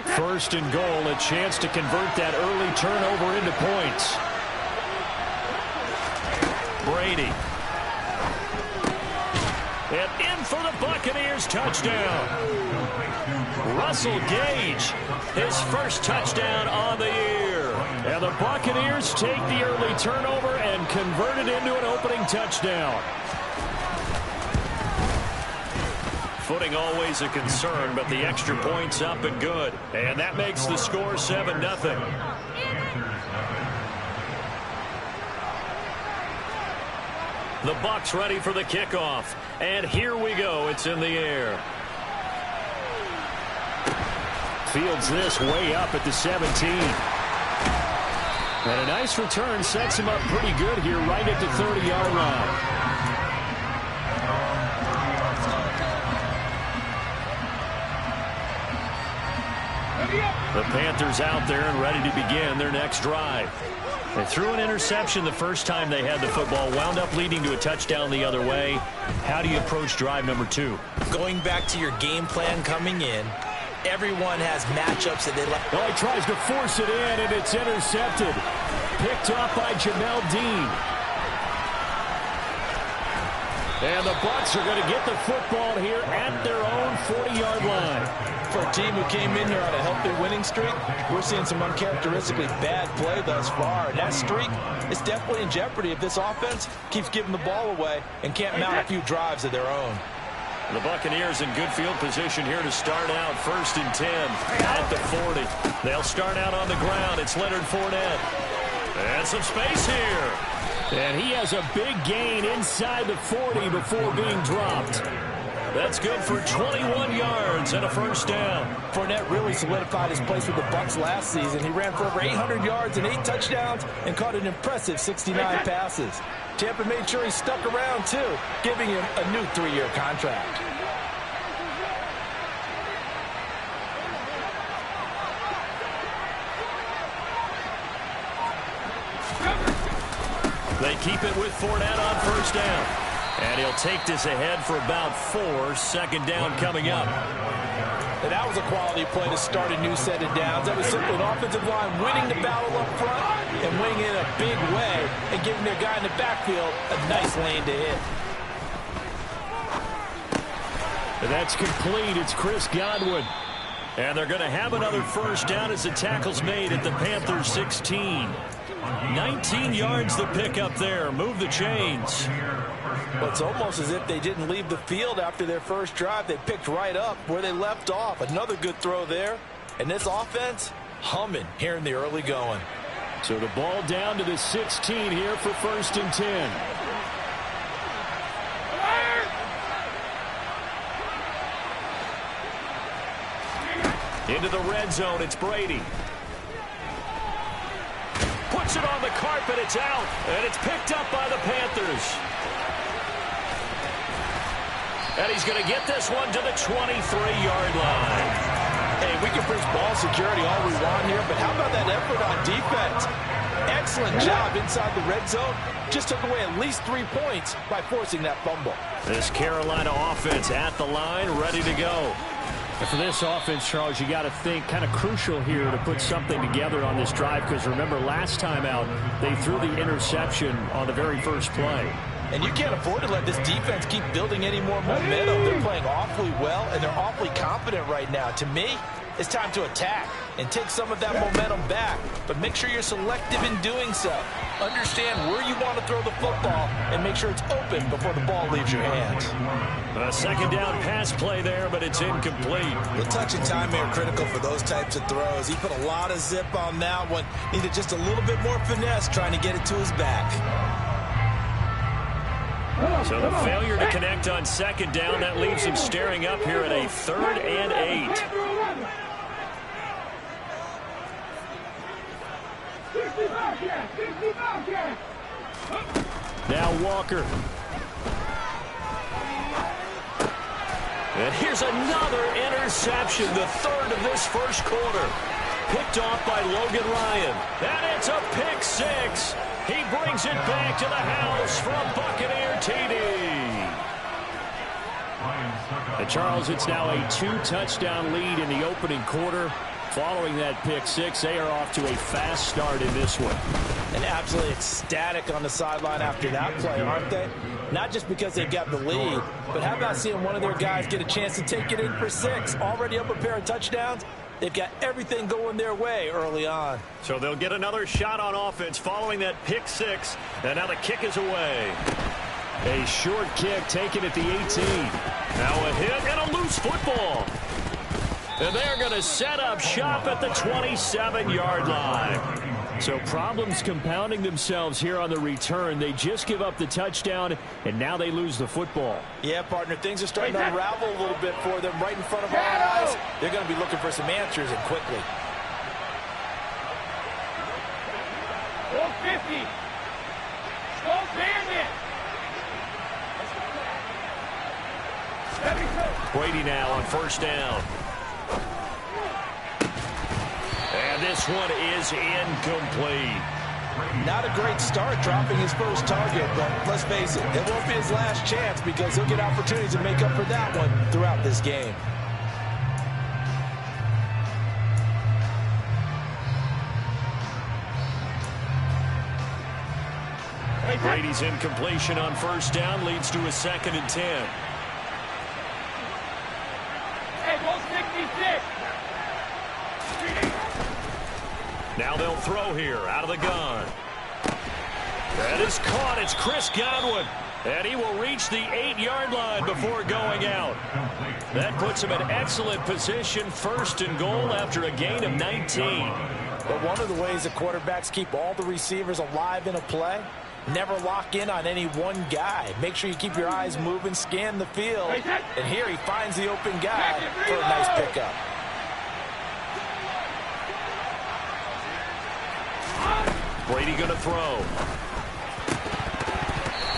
First and goal, a chance to convert that early turnover into points. Brady. And in for the Buccaneers touchdown. Russell Gage, his first touchdown on the year. And the Buccaneers take the early turnover and convert it into an opening touchdown. Footing always a concern, but the extra point's up and good. And that makes the score 7-0. The Bucs ready for the kickoff. And here we go. It's in the air. Fields this way up at the 17. And a nice return sets him up pretty good here right at the 30-yard line. The Panthers out there and ready to begin their next drive. They threw an interception the first time they had the football, wound up leading to a touchdown the other way. How do you approach drive number 2? Going back to your game plan coming in, everyone has matchups that they like. Well, he tries to force it in, and it's intercepted. Picked off by Jamel Dean. And the Bucs are going to get the football here at their own 40-yard line. For a team who came in here on a healthy winning streak, we're seeing some uncharacteristically bad play thus far. And that streak is definitely in jeopardy if this offense keeps giving the ball away and can't mount a few drives of their own. The Buccaneers in good field position here to start out first and 10 at the 40. They'll start out on the ground. It's Leonard Fournette. And some space here. And he has a big gain inside the 40 before being dropped. That's good for 21 yards and a first down. Fournette really solidified his place with the Bucs last season. He ran for over 800 yards and 8 touchdowns and caught an impressive 69 passes. Tampa made sure he stuck around, too, giving him a new 3-year contract. They keep it with Fournette on first down. And he'll take this ahead for about 4. Second down coming up. And that was a quality play to start a new set of downs. That was simply an offensive line winning the battle up front and winning in a big way and giving their guy in the backfield a nice lane to hit. And that's complete. It's Chris Godwin. And they're going to have another first down as the tackle's made at the Panthers 16. 19 yards to pick up there. Move the chains. Well, it's almost as if they didn't leave the field after their first drive. They picked right up where they left off. Another good throw there. And this offense, humming here in the early going. So the ball down to the 16 here for first and 10. Into the red zone, it's Brady. Puts it on the carpet, it's out, and it's picked up by the Panthers. And he's going to get this one to the 23-yard line. Hey, we can preach ball security all we want here, but how about that effort on defense? Excellent job inside the red zone. Just took away at least 3 points by forcing that fumble. This Carolina offense at the line, ready to go. And for this offense, Charles, you got to think kind of crucial here to put something together on this drive, because remember last time out they threw the interception on the very first play. And you can't afford to let this defense keep building any more momentum. They're playing awfully well, and they're awfully confident right now. To me, it's time to attack and take some of that momentum back. But make sure you're selective in doing so. Understand where you want to throw the football and make sure it's open before the ball leaves your hands. A second down pass play there, but it's incomplete. The touch and time are critical for those types of throws. He put a lot of zip on that one. Needed just a little bit more finesse trying to get it to his back. So the failure to connect on second down, that leaves him staring up here at a 3rd and 8. Now Walker. And here's another interception, the 3rd of this first quarter. Picked off by Logan Ryan. And it's a pick 6. He brings it back to the house for a Buccaneer TD. And Charles, it's now a 2-touchdown lead in the opening quarter. Following that pick six, they are off to a fast start in this one. And absolutely ecstatic on the sideline after that play, aren't they? Not just because they got the lead, but how about seeing one of their guys get a chance to take it in for 6? Already up a pair of touchdowns. They've got everything going their way early on. So they'll get another shot on offense following that pick six. And now the kick is away. A short kick taken at the 18. Now a hit and a loose football. And they're going to set up shop at the 27-yard line. So problems compounding themselves here on the return. They just give up the touchdown, and now they lose the football. Yeah, partner, things are starting to unravel a little bit for them right in front of our eyes. They're going to be looking for some answers, and quickly. 450. Don't bandit. Brady now on first down. And this one is incomplete. Not a great start dropping his first target, but let's face it, it won't be his last chance because he'll get opportunities to make up for that one throughout this game. Brady's incompletion on first down leads to a 2nd and 10. Now they'll throw here out of the gun. That is caught. It's Chris Godwin. And he will reach the 8-yard line before going out. That puts him in excellent position, 1st and goal after a gain of 19. But one of the ways the quarterbacks keep all the receivers alive in a play, never lock in on any one guy. Make sure you keep your eyes moving, scan the field. And here he finds the open guy for a nice pickup. Brady going to throw.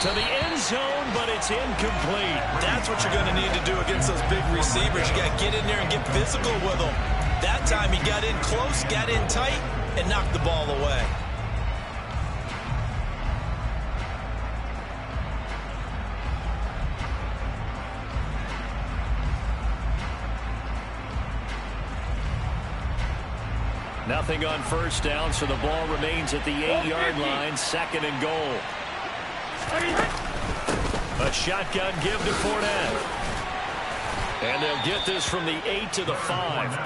To the end zone, but it's incomplete. That's what you're going to need to do against those big receivers. You got to get in there and get physical with them. That time he got in close, got in tight, and knocked the ball away. Nothing on first down, so the ball remains at the 8-yard line, 2nd and goal. A shotgun give to Fournette. And they'll get this from the 8 to the 5.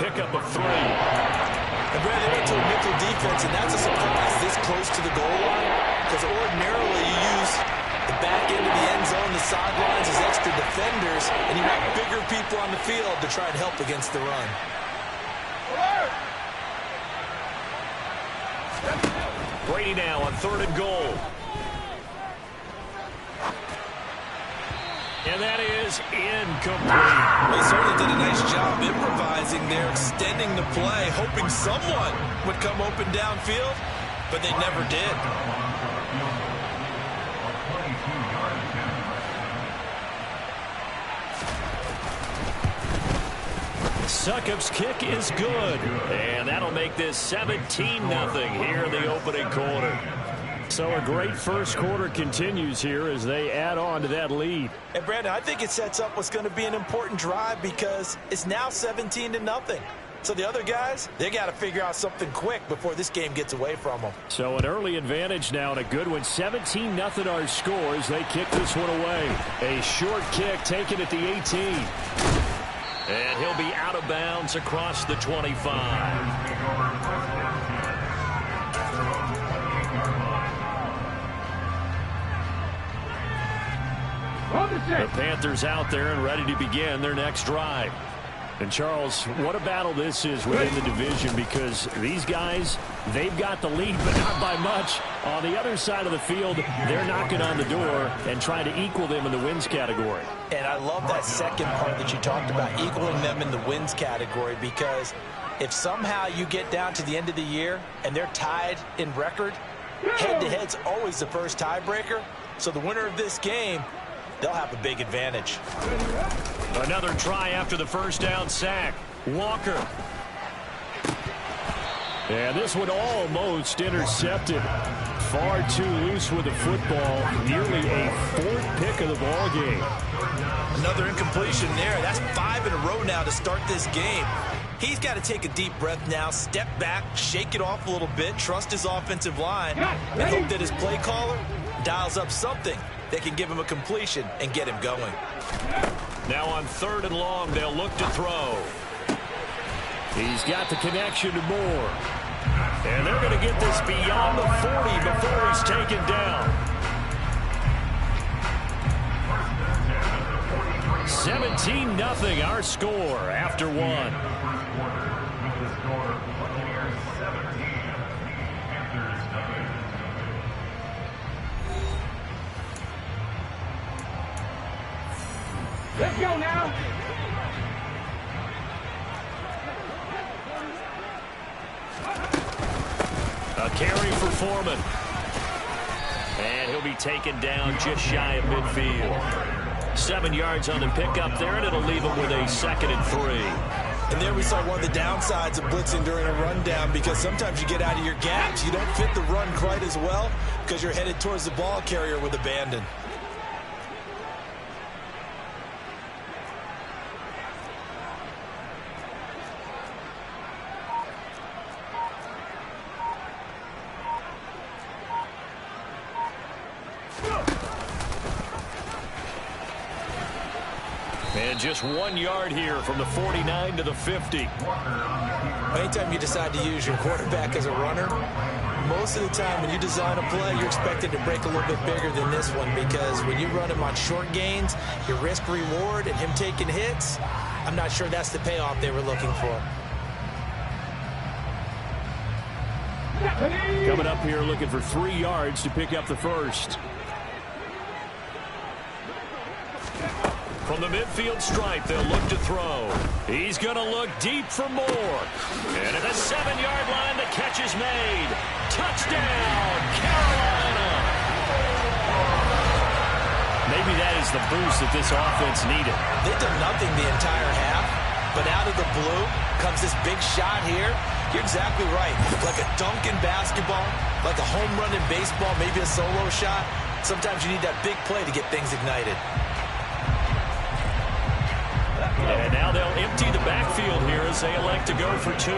Pickup of 3. And Brad, they went to a nickel defense, and that's a surprise this close to the goal line. Because ordinarily you use the back end of the end zone, the sidelines as extra defenders, and you want bigger people on the field to try and help against the run. Brady now on 3rd and goal. And that is incomplete. They certainly did a nice job improvising there, extending the play, hoping someone would come open downfield, but they never did. Succop's kick is good. And that'll make this 17-0 here in the opening quarter. So a great first quarter continues here as they add on to that lead. And Brandon, I think it sets up what's going to be an important drive because it's now 17-0. So the other guys, they got to figure out something quick before this game gets away from them. So an early advantage now and a good one. 17-0 our score as they kick this one away. A short kick taken at the 18. And he'll be out of bounds across the 25. The Panthers out there and ready to begin their next drive. And, Charles, what a battle this is within the division because these guys, they've got the lead, but not by much. On the other side of the field, they're knocking on the door and trying to equal them in the wins category. And I love that second part that you talked about, equaling them in the wins category, because if somehow you get down to the end of the year and they're tied in record, head-to-head's always the first tiebreaker. So the winner of this game, they'll have a big advantage. Another try after the first down sack. Walker. And this one almost intercepted. Far too loose with the football. Nearly a 4th pick of the ball game. Another incompletion there. That's 5 in a row now to start this game. He's got to take a deep breath now, step back, shake it off a little bit, trust his offensive line, and hope that his play caller dials up something that can give him a completion and get him going. Now on 3rd and long, they'll look to throw. He's got the connection to Moore. And they're going to get this beyond the 40 before he's taken down. 17-0 our score after 1. Let's go now. A carry for Foreman. And he'll be taken down just shy of midfield. 7 yards on the pickup there, and it'll leave him with a 2nd and 3. And there we saw one of the downsides of blitzing during a rundown, because sometimes you get out of your gaps. You don't fit the run quite as well because you're headed towards the ball carrier with abandon. And just 1 yard here from the 49 to the 50. Anytime you decide to use your quarterback as a runner, most of the time when you design a play, you're expected to break a little bit bigger than this one, because when you run him on short gains, your risk reward and him taking hits, I'm not sure that's the payoff they were looking for. Coming up here looking for 3 yards to pick up the first. From the midfield stripe, they'll look to throw. He's going to look deep for Moore. And at the 7-yard line, the catch is made. Touchdown, Carolina! Maybe that is the boost that this offense needed. They've done nothing the entire half, but out of the blue comes this big shot here. You're exactly right. Like a dunk in basketball, like a home run in baseball, maybe a solo shot. Sometimes you need that big play to get things ignited. And now they'll empty the backfield here as they elect to go for 2.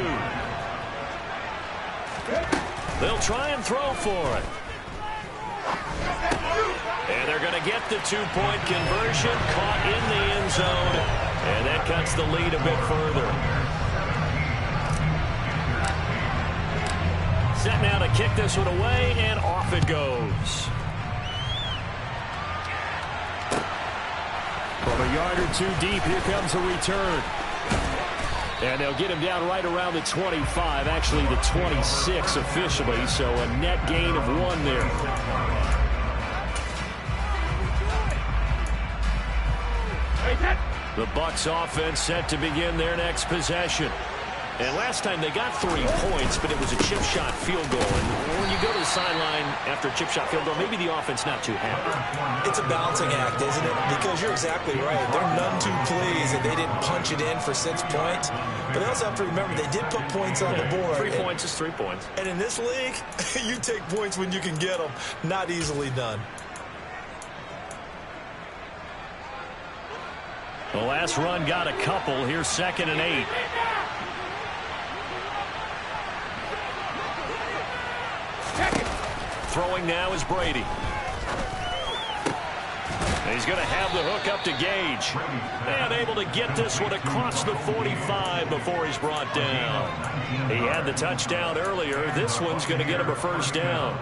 They'll try and throw for it. And they're going to get the 2-point conversion, caught in the end zone, and that cuts the lead a bit further. Set now to kick this one away, and off it goes. From a yard or 2 deep, here comes a return. And they'll get him down right around the 25, actually the 26 officially, so a net gain of 1 there. The Bucs offense set to begin their next possession. And last time they got 3 points, but it was a chip shot field goal. And when you go to the sideline after a chip shot field goal, maybe the offense not too happy. It's a balancing act, isn't it? Because you're exactly right. They're none too pleased that they didn't punch it in for 6 points. But they also have to remember they did put points on the board. 3 points is 3 points. And in this league, you take points when you can get them. Not easily done. The last run got a couple. Here's 2nd and 8. Throwing now is Brady. He's going to have the hook up to Gage. And able to get this one across the 45 before he's brought down. He had the touchdown earlier. This one's going to get him a first down.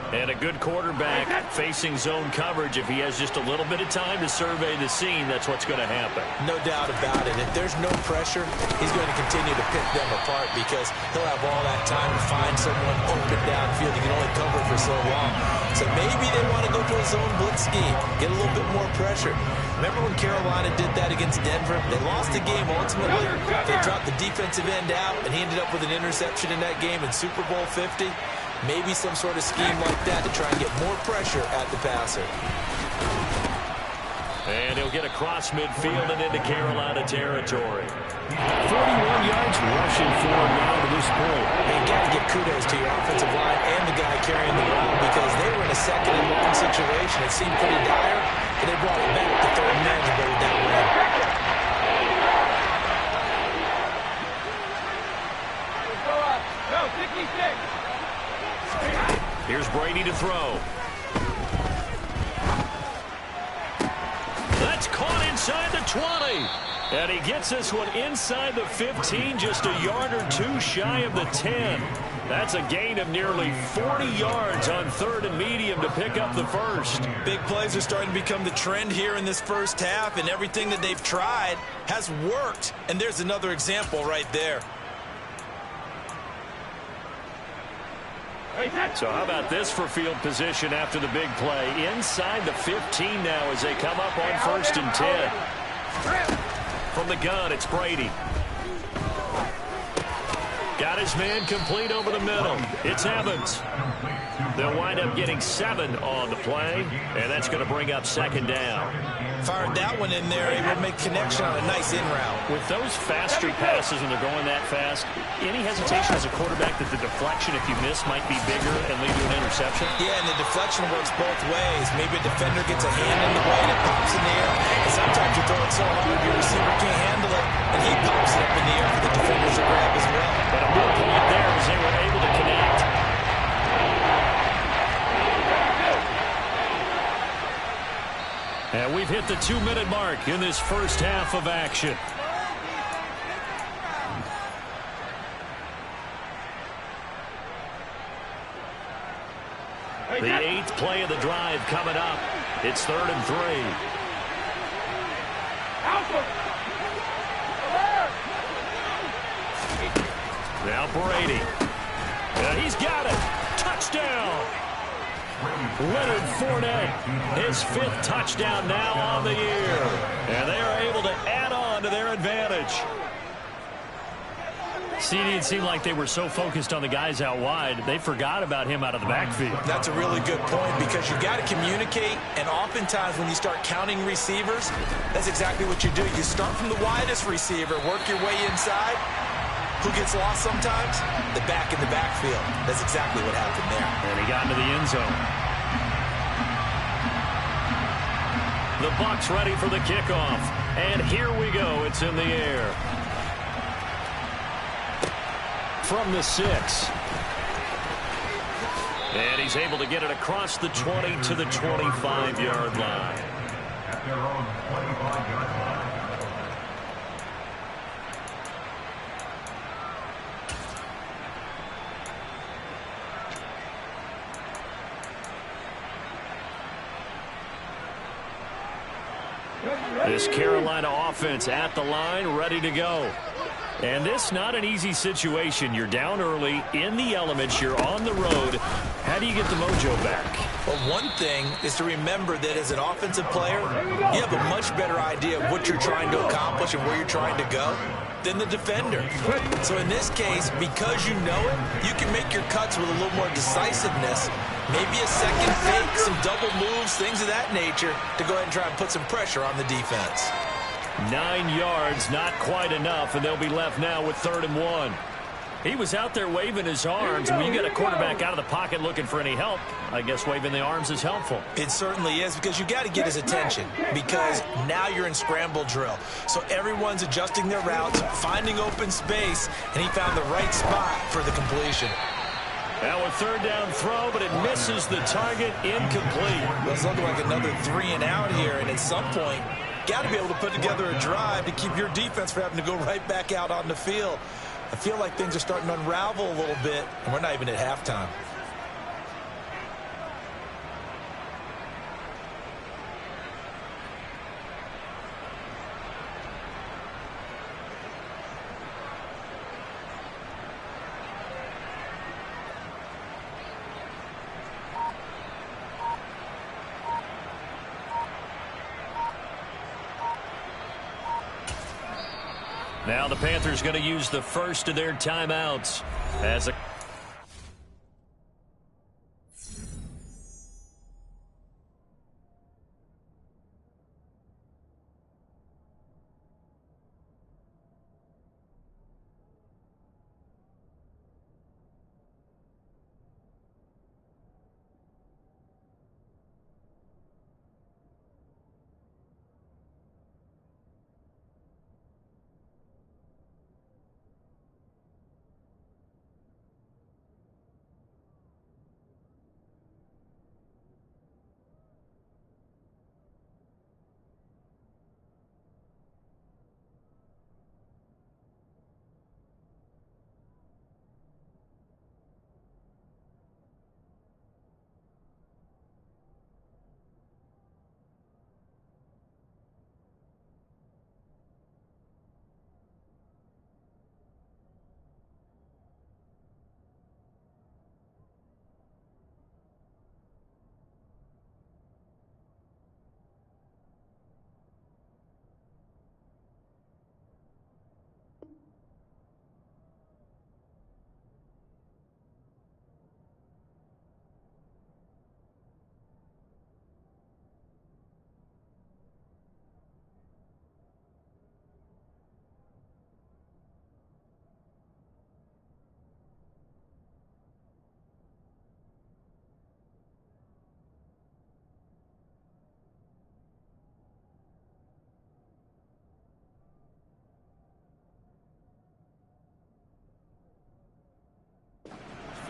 And a good quarterback facing zone coverage. If he has just a little bit of time to survey the scene, that's what's going to happen. No doubt about it. If there's no pressure, he's going to continue to pick them apart because he'll have all that time to find someone open downfield. He can only cover for so long. So maybe they want to go to a zone blitz scheme, get a little bit more pressure. Remember when Carolina did that against Denver? They lost the game ultimately. They dropped the defensive end out, and he ended up with an interception in that game in Super Bowl 50. Maybe some sort of scheme like that to try and get more pressure at the passer. And he'll get across midfield and into Carolina territory. 41 yards rushing for him now to this point. You got to give kudos to your offensive line and the guy carrying the ball because they were in a 2nd and long situation. It seemed pretty dire, but they brought it back to 3rd and 9 to go with that win. Brady to throw. That's caught inside the 20. And he gets this one inside the 15, just a yard or two shy of the 10. That's a gain of nearly 40 yards on 3rd and medium to pick up the first. Big plays are starting to become the trend here in this first half, and everything that they've tried has worked. And there's another example right there. So how about this for field position after the big play? Inside the 15 now as they come up on 1st and 10. From the gun, it's Brady. Got his man complete over the middle. It's Evans. They'll wind up getting 7 on the play, and that's going to bring up 2nd down. Fired that one in there, able to make connection on a nice in route. With those faster passes when they're going that fast, any hesitation as a quarterback that the deflection, if you miss, might be bigger and lead to an interception? Yeah, and the deflection works both ways. Maybe a defender gets a hand in the way and it pops in the air. And sometimes you throw it so hard your receiver can't handle it, and he pops it up in the air for the defenders to grab as well. But a good point there was they were able to connect. And we've hit the 2-minute mark in this first half of action. The 8th play of the drive coming up. It's 3rd and 3. Now Brady. He's got it. Touchdown. Leonard Fournette, his 5th touchdown now on the year. And they are able to add on to their advantage. CD, it seemed like they were so focused on the guys out wide, they forgot about him out of the backfield. That's a really good point because you got to communicate, and oftentimes when you start counting receivers, that's exactly what you do. You start from the widest receiver, work your way inside. Who gets lost sometimes? The back in the backfield. That's exactly what happened there. And he got into the end zone. The Bucs ready for the kickoff. And here we go. It's in the air. From the 6. And he's able to get it across the 20 to the 25-yard line. At their own 25-yard line. This Carolina offense at the line, ready to go. And this not an easy situation. You're down early, in the elements, you're on the road. How do you get the mojo back? Well, one thing is to remember that as an offensive player, you have a much better idea of what you're trying to accomplish and where you're trying to go than the defender. So in this case, because you know it, you can make your cuts with a little more decisiveness. Maybe a second fake, some double moves, things of that nature to go ahead and try and put some pressure on the defense. 9 yards, not quite enough, and they'll be left now with 3rd and 1. He was out there waving his arms. When you get a quarterback out of the pocket looking for any help, I guess waving the arms is helpful. It certainly is, because you got to get his attention, because now you're in scramble drill. So everyone's adjusting their routes, finding open space, and he found the right spot for the completion. Now a 3rd down throw, but it misses the target, incomplete. Well, it's looking like another 3 and out here, and at some point, got to be able to put together a drive to keep your defense from having to go right back out on the field. I feel like things are starting to unravel a little bit, and we're not even at halftime. Now the Panthers going to use the first of their timeouts as a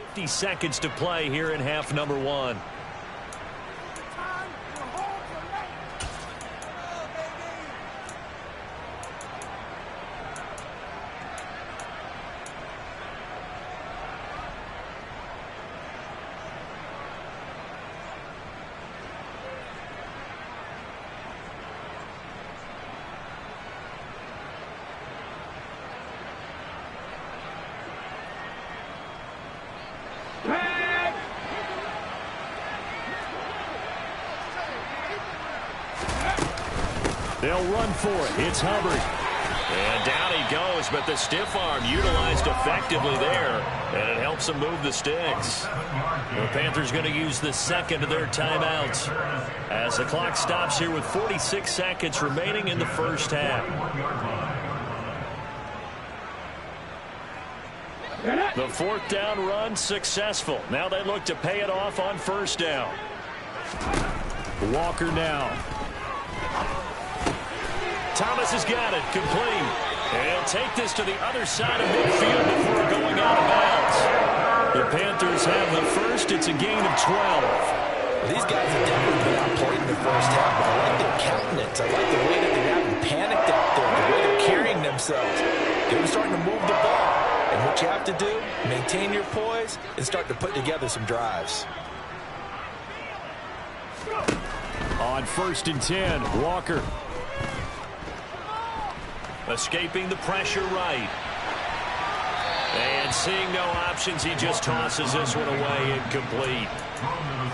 50 seconds to play here in half number 1. They'll run for it. It's Hubbard. And down he goes, but the stiff arm utilized effectively there, and it helps them move the sticks. The Panthers going to use the second of their timeouts as the clock stops here with 46 seconds remaining in the first half. The fourth down run successful. Now they look to pay it off on first down. Walker now. Thomas has got it, complete. And he'll take this to the other side of midfield before going out of bounds. The Panthers have the first. It's a gain of 12. These guys have definitely been outplayed in the first half, but I like their countenance. I like the way that they haven't panicked out there, the way they're carrying themselves. They're starting to move the ball. And what you have to do, maintain your poise and start to put together some drives. On 1st and 10, Walker. Escaping the pressure right. And seeing no options, he just tosses this one away, incomplete.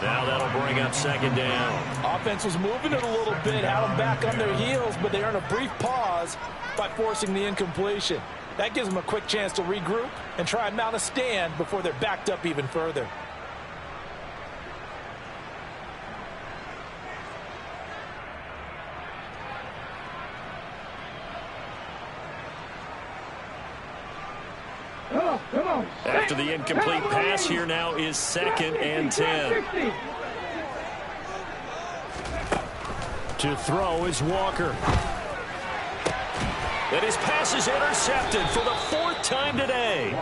Now that'll bring up second down. Offense was moving it a little bit, had them back on their heels, but they earn a brief pause by forcing the incompletion. That gives them a quick chance to regroup and try and mount a stand before they're backed up even further. After the incomplete pass, here now is 2nd and 10. To throw is Walker. And his pass is intercepted for the 4th time today.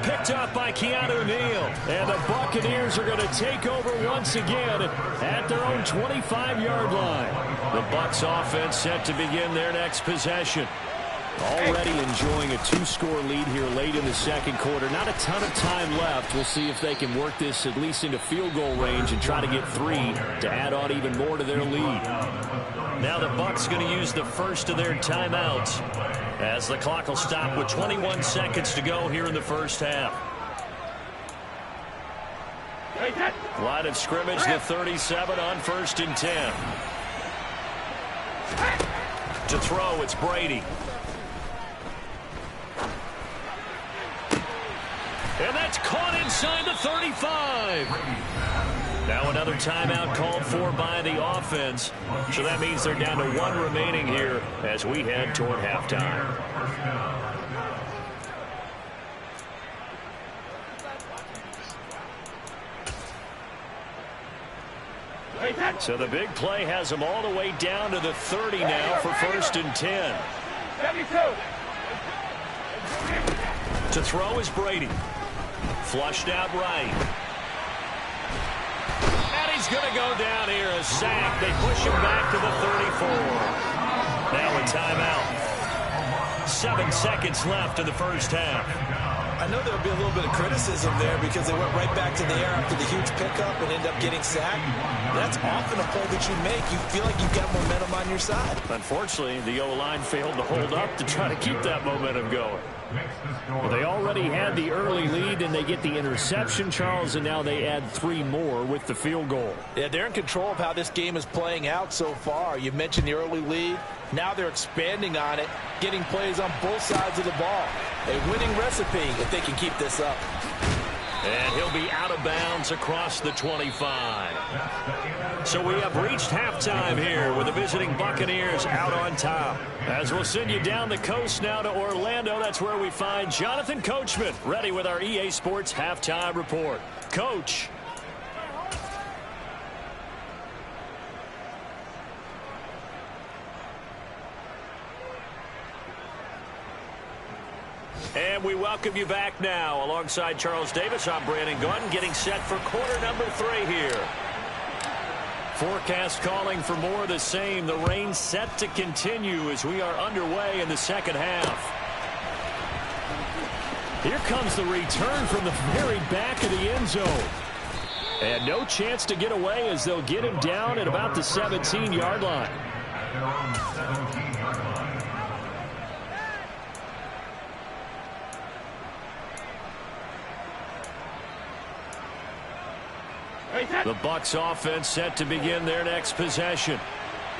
Picked up by Keanu Neal. And the Buccaneers are going to take over once again at their own 25-yard line. The Bucs offense set to begin their next possession. Already enjoying a 2-score lead here late in the second quarter. Not a ton of time left. We'll see if they can work this at least into field goal range and try to get 3 to add on even more to their lead. Now the Bucs going to use the first of their timeouts as the clock will stop with 21 seconds to go here in the first half. Line of scrimmage, the 37 on 1st and 10. To throw, it's Brady. And that's caught inside the 35. Now another timeout called for by the offense. So that means they're down to 1 remaining here as we head toward halftime. So the big play has them all the way down to the 30 now for 1st and 10. To throw is Brady. Flushed out right. And he's going to go down here, a sack. They push him back to the 34. Now a timeout. 7 seconds left in the first half. I know there'll be a little bit of criticism there because they went right back to the air after the huge pickup and end up getting sacked. That's often a play that you make. You feel like you've got momentum on your side. Unfortunately, the O-line failed to hold up to try to keep that momentum going. Well, they already had the early lead, and they get the interception, Charles, and now they add 3 more with the field goal. Yeah, they're in control of how this game is playing out so far. You mentioned the early lead. Now they're expanding on it, getting plays on both sides of the ball. A winning recipe if they can keep this up. And he'll be out of bounds across the 25. So we have reached halftime here with the visiting Buccaneers out on top. As we'll send you down the coast now to Orlando, that's where we find Jonathan Coachman ready with our EA Sports Halftime Report. Coach. And we welcome you back now. Alongside Charles Davis, I'm Brandon Gaudin, getting set for quarter number 3 here. Forecast calling for more of the same. The rain set to continue as we are underway in the second half. Here comes the return from the very back of the end zone. And no chance to get away as they'll get him down at about the 17-yard line. The Bucs offense set to begin their next possession.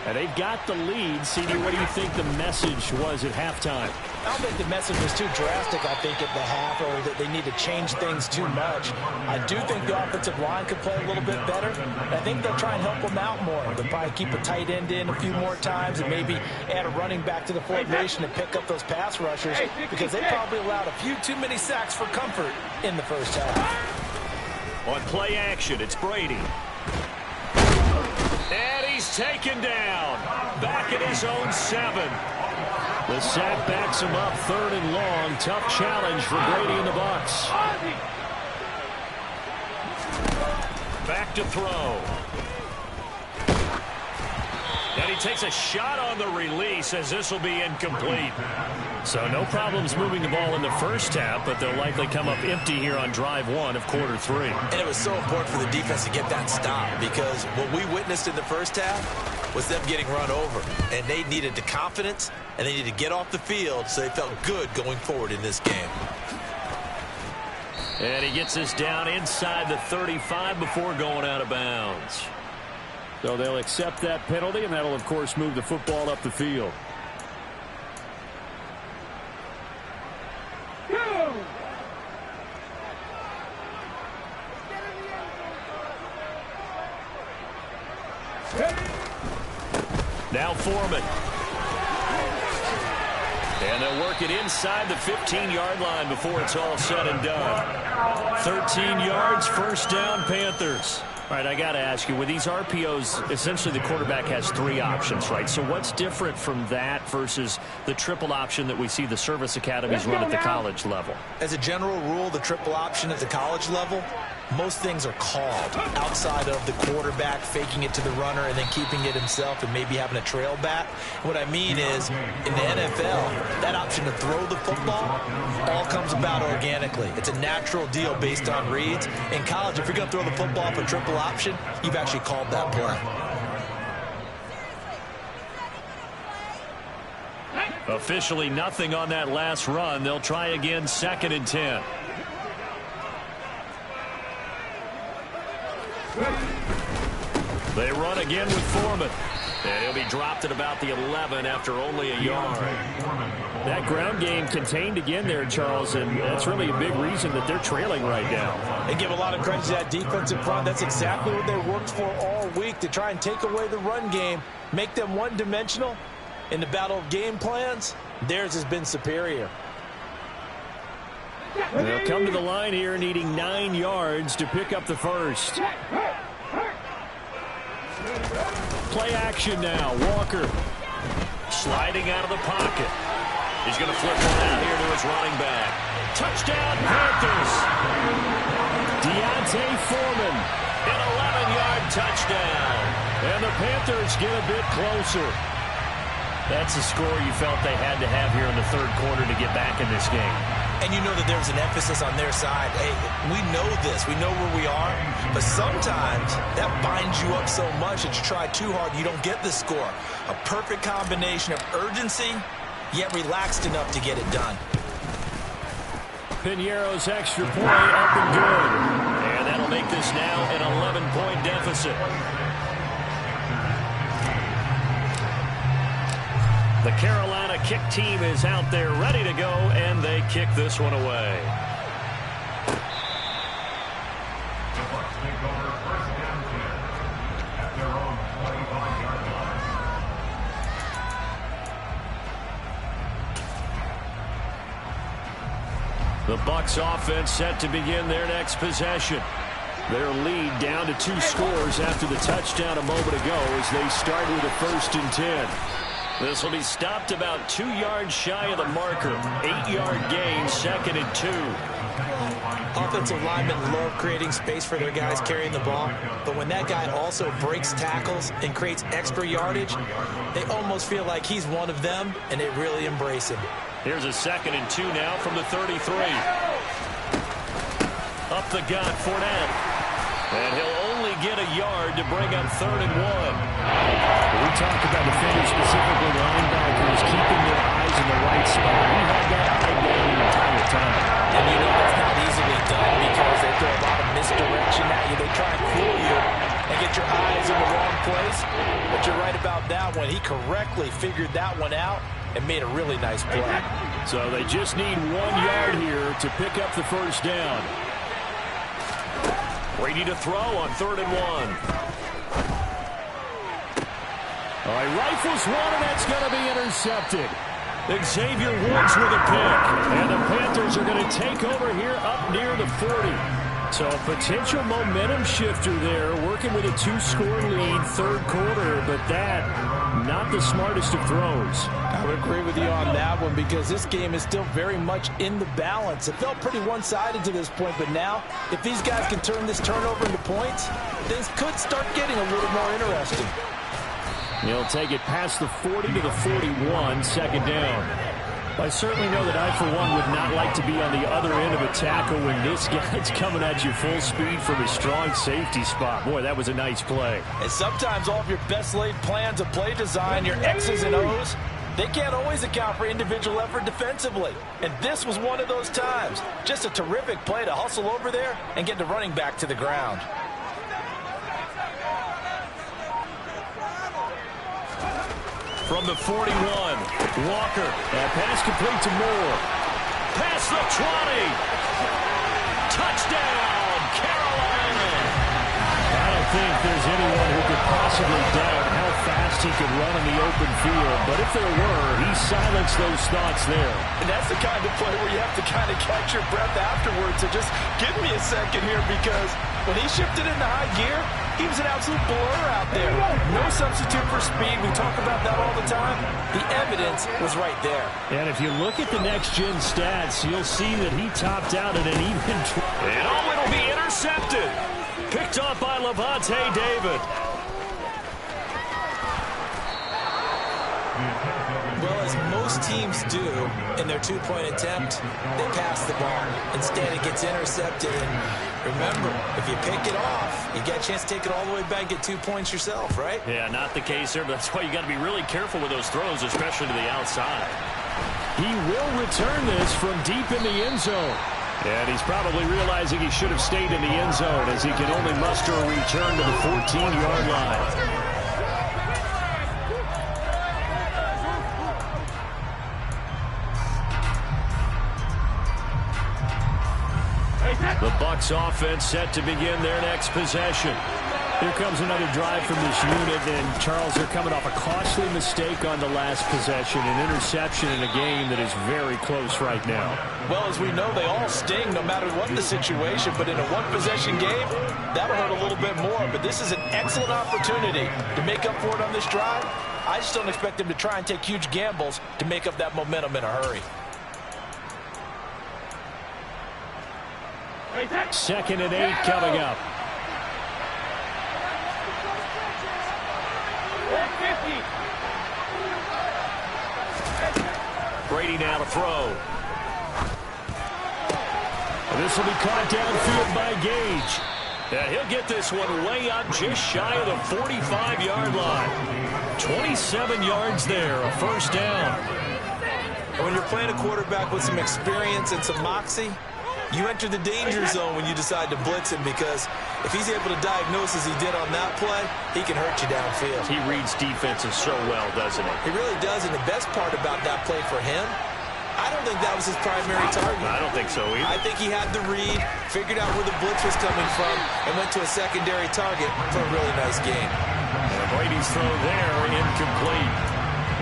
And they've got the lead. CD, what do you think the message was at halftime? I don't think the message was too drastic, I think, at the half, or that they need to change things too much. I do think the offensive line could play a little bit better. And I think they'll try and help them out more. They'll probably keep a tight end in a few more times and maybe add a running back to the formation and pick up those pass rushers, because they probably allowed a few too many sacks for comfort in the first half. On play action, it's Brady. And he's taken down. Back at his own 7. The sack backs him up, 3rd and long. Tough challenge for Brady and the Bucs. Back to throw. And he takes a shot on the release as this will be incomplete. So no problems moving the ball in the first half, but they'll likely come up empty here on drive 1 of quarter 3. And it was so important for the defense to get that stop, because what we witnessed in the first half was them getting run over. And they needed the confidence, and they needed to get off the field so they felt good going forward in this game. And he gets this down inside the 35 before going out of bounds. So they'll accept that penalty, and that'll, of course, move the football up the field. Now Foreman. And they'll work it inside the 15-yard line before it's all said and done. 13 yards, first down, Panthers. All right, I got to ask you, with these RPOs, essentially the quarterback has 3 options, right? So what's different from that versus the triple option that we see the service academies run at the college level? As a general rule, the triple option at the college level, most things are called outside of the quarterback faking it to the runner and then keeping it himself and maybe having a trail back. What I mean is, in the NFL, that option to throw the football all comes about organically. It's a natural deal based on reads. In college, if you're going to throw the football for triple option, you've actually called that play. Officially nothing on that last run. They'll try again, 2nd and 10. They run again with Foreman. And he'll be dropped at about the 11 after only a yard. That ground game contained again there, Charles, and that's really a big reason that they're trailing right now. They give a lot of credit to that defensive front. That's exactly what they worked for all week, to try and take away the run game, make them one-dimensional. In the battle of game plans, theirs has been superior. They'll come to the line here needing 9 yards to pick up the first. Play action now. Walker sliding out of the pocket. He's going to flip one out here to his running back. Touchdown, Panthers. D'Onta Foreman, an 11-yard touchdown. And the Panthers get a bit closer. That's a score you felt they had to have here in the third quarter to get back in this game. And you know that there's an emphasis on their side. Hey, we know this. We know where we are. But sometimes that binds you up so much that you try too hard, you don't get the score. A perfect combination of urgency, yet relaxed enough to get it done. Piñeiro's extra point up and good. And that'll make this now an 11-point deficit. The Carolina kick team is out there ready to go, and they kick this one away. The Bucs offense set to begin their next possession. Their lead down to 2 scores after the touchdown a moment ago as they start with a 1st and 10. This will be stopped about 2 yards shy of the marker. 8-yard gain, 2nd and 2. Offensive linemen love creating space for their guys carrying the ball, but when that guy also breaks tackles and creates extra yardage, they almost feel like he's one of them, and they really embrace him. Here's a 2nd and 2 now from the 33. Up the gut, Fournette. And he'll only get a yard to bring up 3rd and 1. We talked about defenders, specifically linebackers, keeping their eyes in the right spot. He had that eye down the entire time. And you know that's not easily done because they throw a lot of misdirection at you. They try and fool you and get your eyes in the wrong place. But you're right about that one. He correctly figured that one out and made a really nice play. So they just need 1 yard here to pick up the first down. Ready to throw on 3rd and 1. All right, rifles one, and that's going to be intercepted. Xavier Woods with a pick. And the Panthers are going to take over here up near the 40. So a potential momentum shifter there, working with a 2-score lead, 3rd quarter, but that, not the smartest of throws. I would agree with you on that one because this game is still very much in the balance. It felt pretty one-sided to this point, but now, if these guys can turn this turnover into points, things could start getting a little more interesting. He'll take it past the 40 to the 41, 2nd down. I certainly know that I, for one, would not like to be on the other end of a tackle when this guy's coming at you full speed from a strong safety spot. Boy, that was a nice play. And sometimes all of your best laid plans of play design, your X's and O's, they can't always account for individual effort defensively. And this was one of those times. Just a terrific play to hustle over there and get the running back to the ground. From the 41, Walker. That pass complete to Moore. Past the 20. Touchdown, Carolina. I don't think there's anyone who could possibly doubt how fast he could run in the open field. But if there were, he silenced those thoughts there. And that's the kind of play where you have to kind of catch your breath afterwards. So just give me a second here because when he shifted into high gear, he was an absolute blur out there. No substitute for speed. We talk about that all the time. The evidence was right there. And if you look at the next-gen stats, you'll see that he topped out at an even... And it'll be intercepted. Picked off by Lavonte David. Well, as most teams do in their 2-point attempt, they pass the ball. Instead, it gets intercepted. And remember, if you pick it off, you get a chance to take it all the way back and get 2 points yourself, right? Yeah, not the case here, but that's why you got to be really careful with those throws, especially to the outside. He will return this from deep in the end zone. And he's probably realizing he should have stayed in the end zone as he can only muster a return to the 14-yard line. The Bucs offense set to begin their next possession. Here comes another drive from this unit, and Charles, they're coming off a costly mistake on the last possession, an interception in a game that is very close right now. Well, as we know, they all sting no matter what the situation, but in a one-possession game, that'll hurt a little bit more. But this is an excellent opportunity to make up for it on this drive. I just don't expect them to try and take huge gambles to make up that momentum in a hurry. 2nd and 8 coming up. Brady now to throw. This will be caught downfield by Gage. Yeah, he'll get this one way up just shy of the 45-yard line. 27 yards there, a first down. When you're playing a quarterback with some experience and some moxie, you enter the danger zone when you decide to blitz him because if he's able to diagnose as he did on that play, he can hurt you downfield. He reads defenses so well, doesn't he? He really does, and the best part about that play for him, I don't think that was his primary target. I don't think so either. I think he had the read, figured out where the blitz was coming from, and went to a secondary target for a really nice game. And Brady's throw there, incomplete.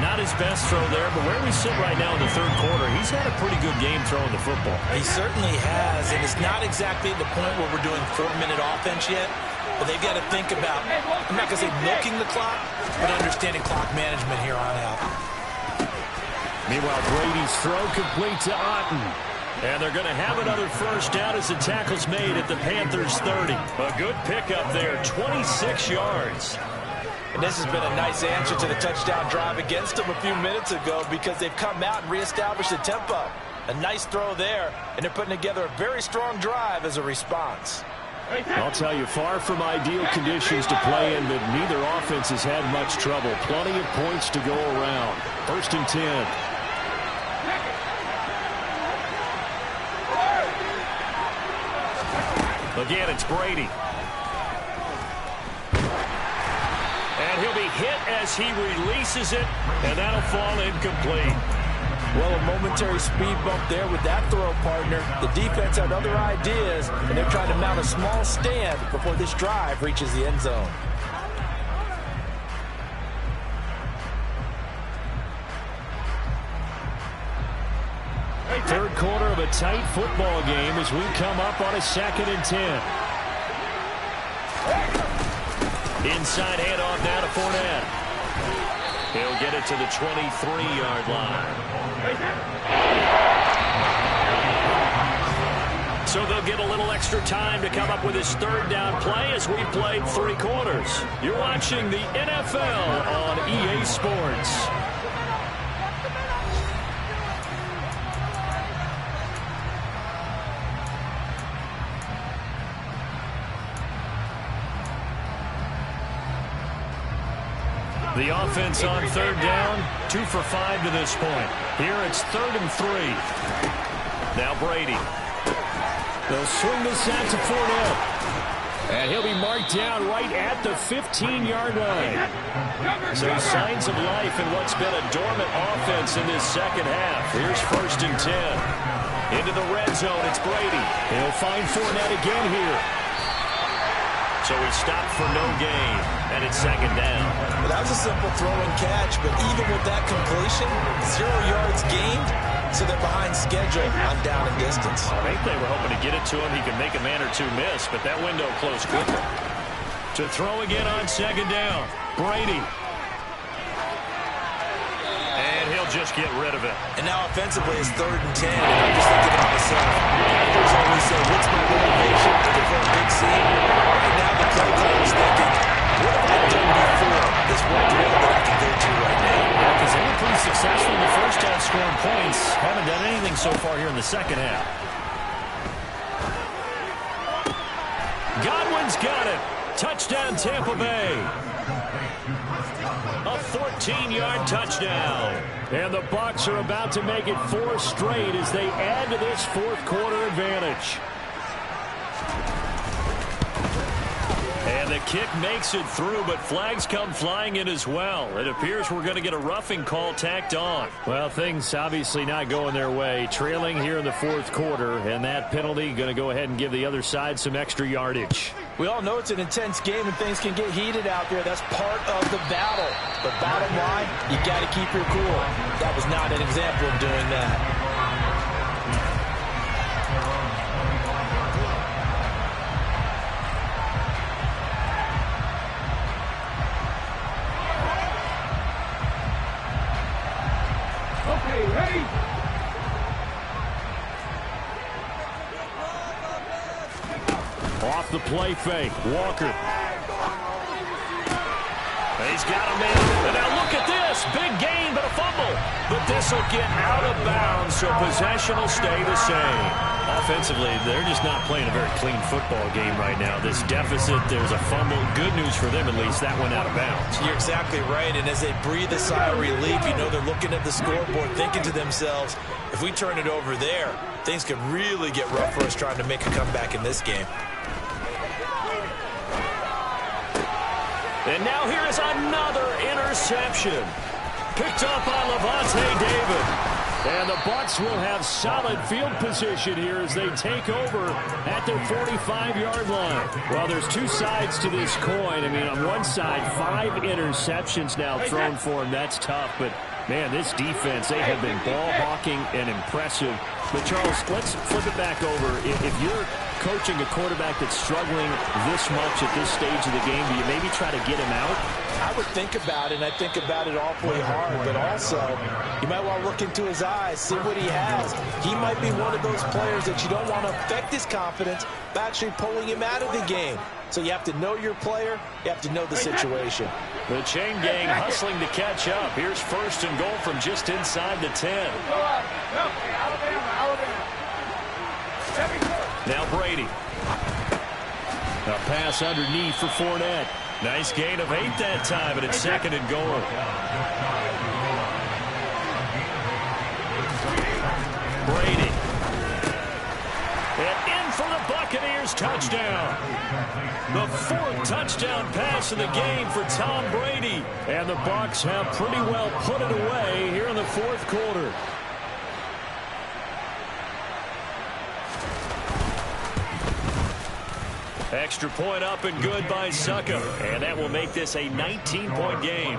Not his best throw there, but where we sit right now in the third quarter, he's had a pretty good game throwing the football. He certainly has, and it's not exactly at the point where we're doing 4-minute offense yet, but they've got to think about, I'm not going to say milking the clock, but understanding clock management here on out. Meanwhile, Brady's throw complete to Otten. And they're going to have another first down as the tackle's made at the Panthers' 30. A good pickup there, 26 yards. And this has been a nice answer to the touchdown drive against them a few minutes ago because they've come out and reestablished the tempo. A nice throw there, and they're putting together a very strong drive as a response. I'll tell you, far from ideal conditions to play in, but neither offense has had much trouble. Plenty of points to go around. 1st and 10. Again, it's Brady. And he'll be hit as he releases it, and that'll fall incomplete. Well, a momentary speed bump there with that throw, partner. The defense had other ideas, and they're trying to mount a small stand before this drive reaches the end zone. Third quarter of a tight football game as we come up on a 2nd and 10. Inside handoff now to Fournette. He'll get it to the 23-yard line. So they'll get a little extra time to come up with his 3rd down play as we've played 3 quarters. You're watching the NFL on EA Sports. The offense on 3rd down, 2 for 5 to this point. Here it's 3rd and 3. Now Brady. They'll swing this out to Fournette. And he'll be marked down right at the 15-yard line. So signs of life in what's been a dormant offense in this second half. Here's 1st and 10. Into the red zone, it's Brady. He'll find Fournette again here. So he stopped for no gain, and it's 2nd down. Well, that was a simple throw and catch, but even with that completion, 0 yards gained, so they're behind schedule on down and distance. I think they were hoping to get it to him. He could make a man or two miss, but that window closed quickly. To throw again on 2nd down, Brady. And he'll just get rid of it. And now offensively it's 3rd and 10, and I'm just thinking to myself, players always say, what's my motivation to throw a big scene? Right now the play caller's thinking, what have I done before? This one drill that I can go to right now. Yeah, because they were pretty successful in the first half scoring points. Haven't done anything so far here in the second half. Godwin's got it. Touchdown Tampa Bay. A 14-yard touchdown. And the Bucs are about to make it 4 straight as they add to this 4th quarter advantage. And the kick makes it through, but flags come flying in as well. It appears we're going to get a roughing call tacked on. Well, things obviously not going their way. Trailing here in the 4th quarter, and that penalty going to go ahead and give the other side some extra yardage. We all know it's an intense game and things can get heated out there. That's part of the battle. But bottom line, you got to keep your cool. That was not an example of doing that. Okay, ready? Off the play fake, Walker. He's got him in. And now look at this. Big gain, but a fumble. But this will get out of bounds, so possession will stay the same. Offensively, they're just not playing a very clean football game right now. This deficit, there's a fumble. Good news for them, at least. That went out of bounds. You're exactly right. And as they breathe a sigh of relief, you know they're looking at the scoreboard, thinking to themselves, if we turn it over there, things could really get rough for us trying to make a comeback in this game. And now here is another interception. Picked up by Lavonte David. And the Bucs will have solid field position here as they take over at their 45-yard line. Well, there's 2 sides to this coin. I mean, on one side, 5 interceptions now thrown for him. That's tough. But, man, this defense, they have been ball hawking and impressive. But, Charles, let's flip it back over. If you're coaching a quarterback that's struggling this much at this stage of the game, do you maybe try to get him out? I would think about it, and I think about it awfully hard, but also you might want to look into his eyes, see what he has. He might be one of those players that you don't want to affect his confidence by actually pulling him out of the game. So you have to know your player, you have to know the situation. The chain gang hustling to catch up. Here's first and goal from just inside the 10. Now Brady. A pass underneath for Fournette. Nice gain of 8 that time, and it's second and goal. Brady. And in for the Buccaneers touchdown. The 4th touchdown pass of the game for Tom Brady. And the Bucs have pretty well put it away here in the 4th quarter. Extra point up and good by Succop. And that will make this a 19-point game.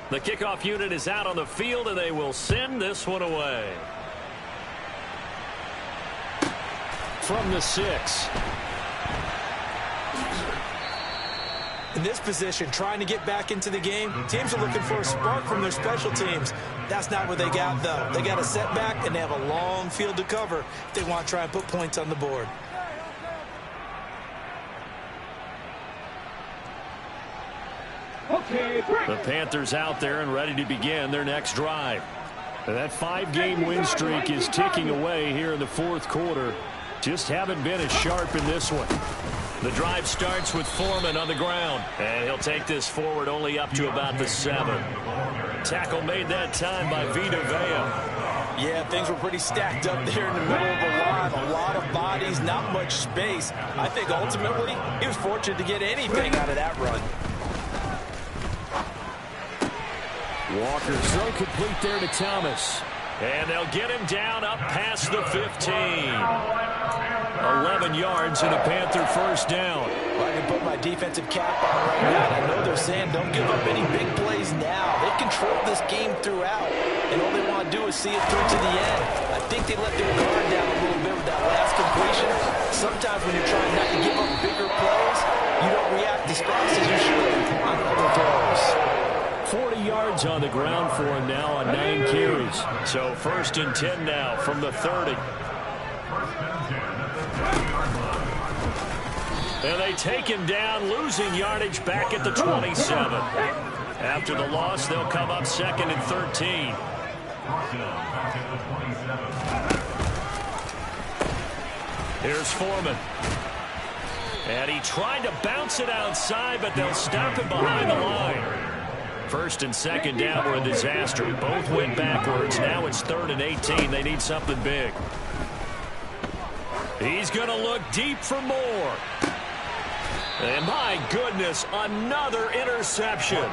The kickoff unit is out on the field, and they will send this one away. From the 6. In this position, trying to get back into the game, teams are looking for a spark from their special teams. That's not what they got, though. They got a setback, and they have a long field to cover if they want to try and put points on the board. The Panthers out there and ready to begin their next drive. That 5-game win streak is ticking away here in the 4th quarter. Just haven't been as sharp in this one. The drive starts with Foreman on the ground, and he'll take this forward only up to about the 7. Tackle made that time by Vita Vea. Yeah, things were pretty stacked up there in the middle of the line. A lot of bodies, not much space. I think ultimately he was fortunate to get anything out of that run. Walker throw complete there to Thomas. And they'll get him down up past the 15. 11 yards and a Panther first down. Well, I can put my defensive cap on right now. I know they're saying don't give up any big plays now. They control this game throughout, and all they want to do is see it through to the end. I think they let their guard down a little bit with that last completion. Sometimes when you're trying not to give up bigger plays, you don't react as fast as you should on other throws. 40 yards on the ground for him now on 9 carries. So first and 10 now from the 30. And they take him down, losing yardage back at the 27. After the loss, they'll come up second and 13. Here's Foreman. And he tried to bounce it outside, but they'll stop him behind the line. First and second down were a disaster. Both went backwards. Now it's 3rd and 18. They need something big. He's going to look deep for more. And my goodness, another interception.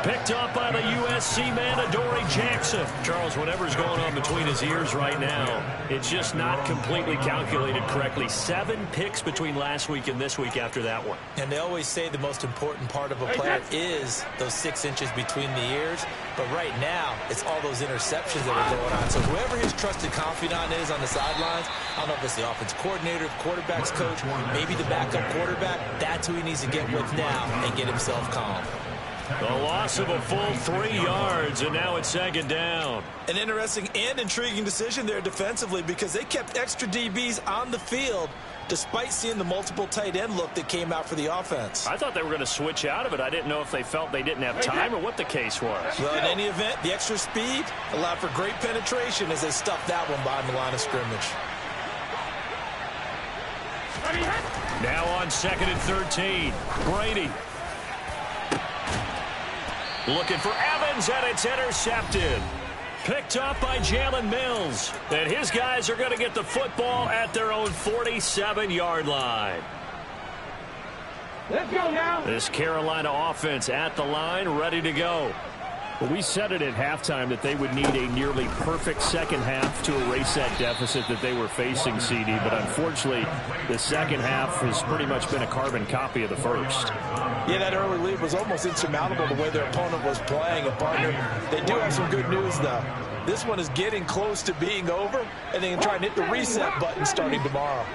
Picked up by the USC man, Adoree Jackson. Charles, whatever's going on between his ears right now, it's just not completely calculated correctly. 7 picks between last week and this week after that one. And they always say the most important part of a player is those 6 inches between the ears. But right now, it's all those interceptions that are going on. So whoever his trusted confidant is on the sidelines, I don't know if it's the offense coordinator, the quarterback's coach, maybe the backup quarterback, that's who he needs to get with now and get himself calm. The loss of a full 3 yards, and now it's second down. An interesting and intriguing decision there defensively because they kept extra DBs on the field despite seeing the multiple tight end look that came out for the offense. I thought they were going to switch out of it. I didn't know if they felt they didn't have time or what the case was. Well, in any event, the extra speed allowed for great penetration as they stuffed that one behind the line of scrimmage. Now on second and 13, Brady. Looking for Evans, and it's intercepted. Picked up by Jalen Mills. And his guys are going to get the football at their own 47-yard line. Let's go now. This Carolina offense at the line, ready to go. Well, we said it at halftime that they would need a nearly perfect second half to erase that deficit that they were facing, CD. But unfortunately, the second half has pretty much been a carbon copy of the first. Yeah, that early lead was almost insurmountable the way their opponent was playing. And, partner, they do have some good news, though. This one is getting close to being over, and they can try and hit the reset button starting tomorrow.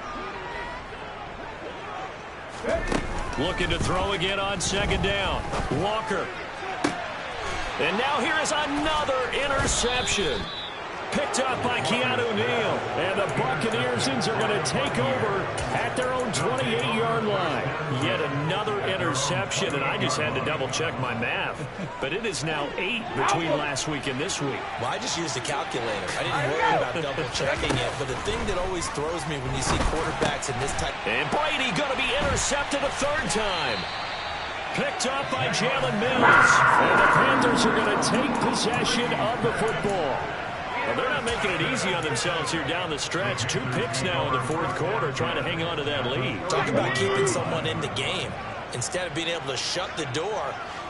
Looking to throw again on second down. Walker. And now here is another interception. Picked up by Keanu Neal. And the Buccaneers are going to take over at their own 28-yard line. Yet another interception, and I just had to double-check my math. But it is now 8 between last week and this week. Well, I just used a calculator. I didn't worry about double-checking it. But the thing that always throws me when you see quarterbacks in this type... And Brady going to be intercepted a third time. Picked up by Jalen Mills. And the Panthers are going to take possession of the football. Well, they're not making it easy on themselves here down the stretch. 2 picks now in the fourth quarter, trying to hang on to that lead. Talk about keeping someone in the game. Instead of being able to shut the door,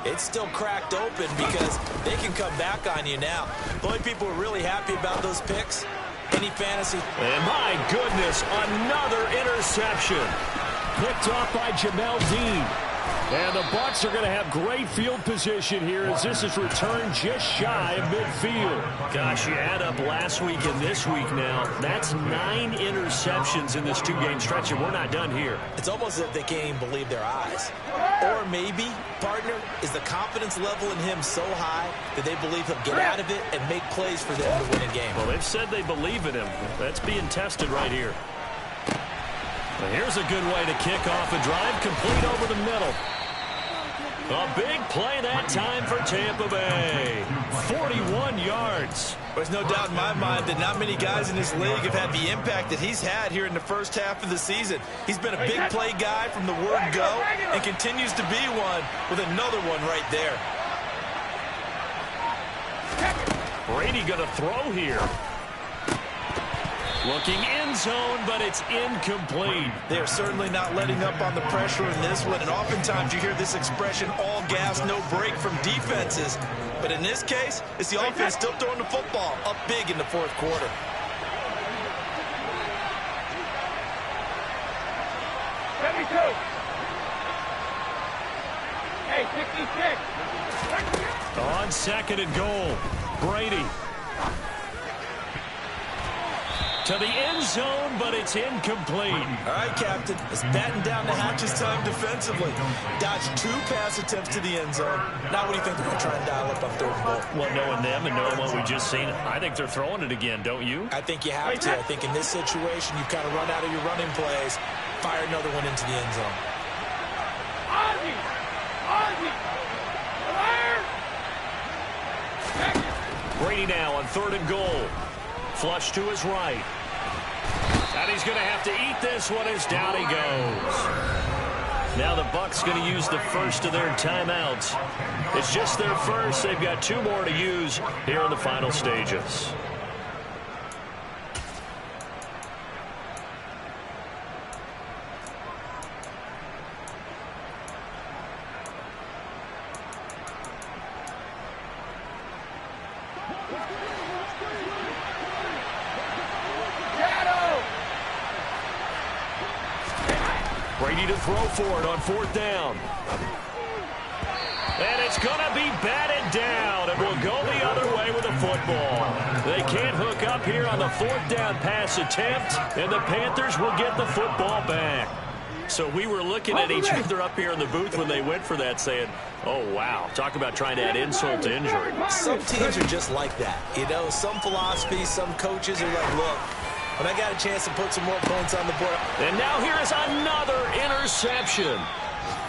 it's still cracked open because they can come back on you now. The only people who are really happy about those picks, any fantasy. And my goodness, another interception. Picked off by Jamel Dean. And the Bucs are going to have great field position here as this is returned just shy of midfield. Gosh, you add up last week and this week now. That's 9 interceptions in this 2-game stretch, and we're not done here. It's almost as if they can't even believe their eyes. Or maybe, partner, is the confidence level in him so high that they believe he'll get out of it and make plays for them to win a game. Well, they've said they believe in him. That's being tested right here. Well, here's a good way to kick off a drive, complete over the middle. A big play that time for Tampa Bay. 41 yards. There's no doubt in my mind that not many guys in this league have had the impact that he's had here in the first half of the season. He's been a big play guy from the word go and continues to be one with another one right there. Brady going to throw here. Looking end zone, but it's incomplete. They're certainly not letting up on the pressure in this one, and oftentimes you hear this expression, all gas, no break from defenses. But in this case, it's the offense still throwing the football up big in the fourth quarter. Hey, 66. On second and goal, Brady. To the end zone, but it's incomplete. All right, Captain. It's batten down the hatches time defensively. Dodged 2 pass attempts to the end zone. Now what do you think they're going to try and dial up on third and goal? Well, knowing them and knowing what we just seen, I think they're throwing it again, don't you? I think you have to. I think in this situation, you kind of run out of your running plays, fire another one into the end zone. Brady now on third and goal. Flush to his right. And he's going to have to eat this one as down he goes. Now the Bucs going to use the first of their timeouts. It's just their first. They've got 2 more to use here in the final stages. Brady to throw for it on fourth down. And it's going to be batted down. It will go the other way with the football. They can't hook up here on the fourth down pass attempt, and the Panthers will get the football back. So we were looking at each other up here in the booth when they went for that saying, oh, wow, talk about trying to add insult to injury. Some teams are just like that. You know, some philosophies, some coaches are like, look, when I got a chance to put some more points on the board. And now here is another interception.